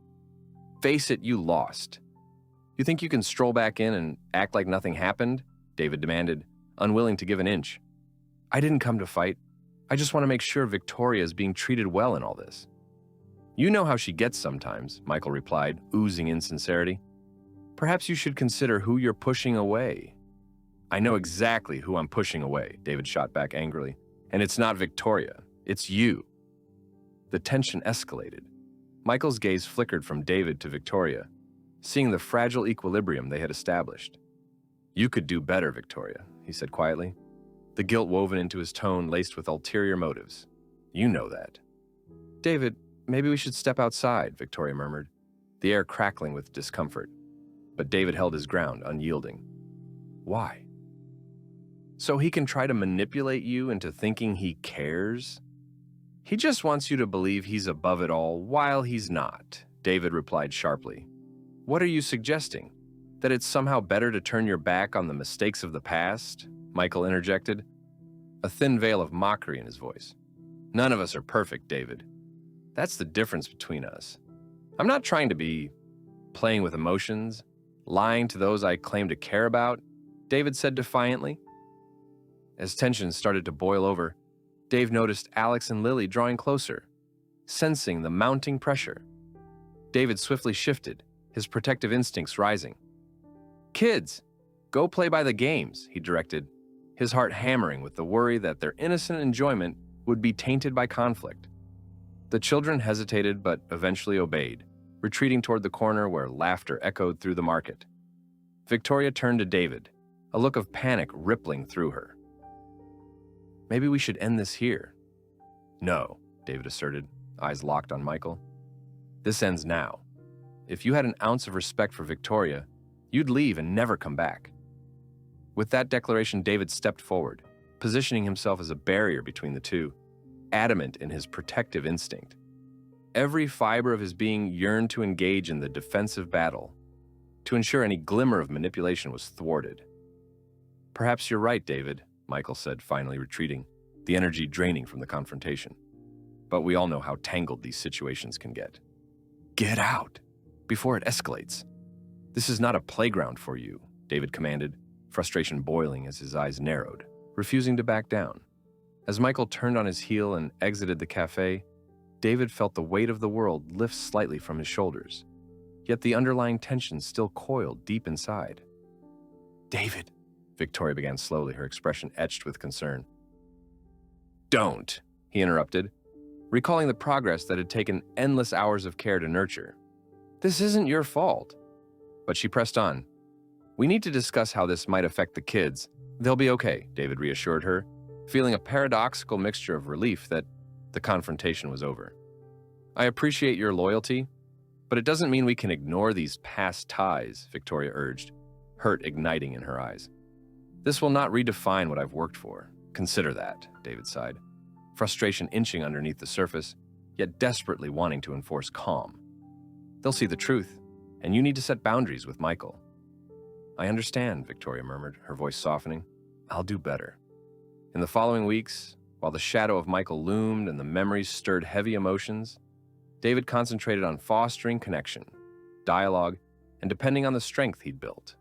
"Face it, you lost. You think you can stroll back in and act like nothing happened?" David demanded, unwilling to give an inch. "I didn't come to fight. I just want to make sure Victoria is being treated well in all this." "You know how she gets sometimes," Michael replied, oozing insincerity. "Perhaps you should consider who you're pushing away." "I know exactly who I'm pushing away," David shot back angrily. "And it's not Victoria, it's you." The tension escalated. Michael's gaze flickered from David to Victoria, seeing the fragile equilibrium they had established. "You could do better, Victoria," he said quietly, the guilt woven into his tone laced with ulterior motives. "You know that." "David, maybe we should step outside," Victoria murmured, the air crackling with discomfort. But David held his ground, unyielding. "Why?" So he can try to manipulate you into thinking he cares? He just wants you to believe he's above it all while he's not, David replied sharply. What are you suggesting? That it's somehow better to turn your back on the mistakes of the past? Michael interjected, a thin veil of mockery in his voice. None of us are perfect, David. That's the difference between us. I'm not trying to be playing with emotions, lying to those I claim to care about, David said defiantly. As tensions started to boil over, Dave noticed Alex and Lily drawing closer, sensing the mounting pressure. David swiftly shifted, his protective instincts rising. Kids, go play by the games, he directed, his heart hammering with the worry that their innocent enjoyment would be tainted by conflict. The children hesitated but eventually obeyed, retreating toward the corner where laughter echoed through the market. Victoria turned to David, a look of panic rippling through her. Maybe we should end this here. No, David asserted, eyes locked on Michael. This ends now. If you had an ounce of respect for Victoria, you'd leave and never come back. With that declaration, David stepped forward, positioning himself as a barrier between the two, adamant in his protective instinct. Every fiber of his being yearned to engage in the defensive battle, to ensure any glimmer of manipulation was thwarted. Perhaps you're right, David, Michael said, finally retreating, the energy draining from the confrontation. But we all know how tangled these situations can get. Get out, before it escalates. This is not a playground for you, David commanded, frustration boiling as his eyes narrowed, refusing to back down. As Michael turned on his heel and exited the cafe, David felt the weight of the world lift slightly from his shoulders, yet the underlying tension still coiled deep inside. David, Victoria began slowly, her expression etched with concern. Don't, he interrupted, recalling the progress that had taken endless hours of care to nurture. This isn't your fault. But she pressed on. We need to discuss how this might affect the kids. They'll be okay, David reassured her, feeling a paradoxical mixture of relief that the confrontation was over. I appreciate your loyalty, but it doesn't mean we can ignore these past ties, Victoria urged, hurt igniting in her eyes. This will not redefine what I've worked for. Consider that, David sighed, frustration inching underneath the surface, yet desperately wanting to enforce calm. They'll see the truth, and you need to set boundaries with Michael. I understand, Victoria murmured, her voice softening. I'll do better. In the following weeks, while the shadow of Michael loomed and the memories stirred heavy emotions, David concentrated on fostering connection, dialogue, and depending on the strength he'd built.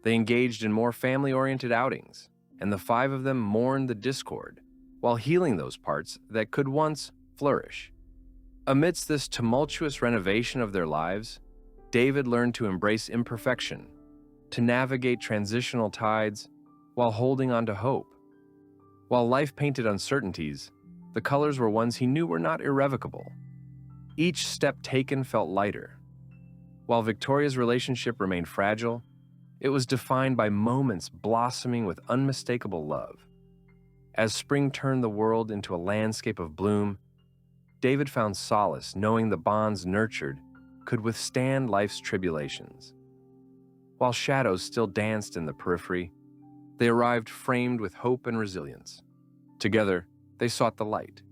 They engaged in more family-oriented outings, and the five of them mourned the discord while healing those parts that could once flourish. Amidst this tumultuous renovation of their lives, David learned to embrace imperfection, to navigate transitional tides while holding on to hope. While life painted uncertainties, the colors were ones he knew were not irrevocable. Each step taken felt lighter. While Victoria's relationship remained fragile, it was defined by moments blossoming with unmistakable love. As spring turned the world into a landscape of bloom, David found solace knowing the bonds nurtured could withstand life's tribulations. While shadows still danced in the periphery, they arrived framed with hope and resilience. Together, they sought the light,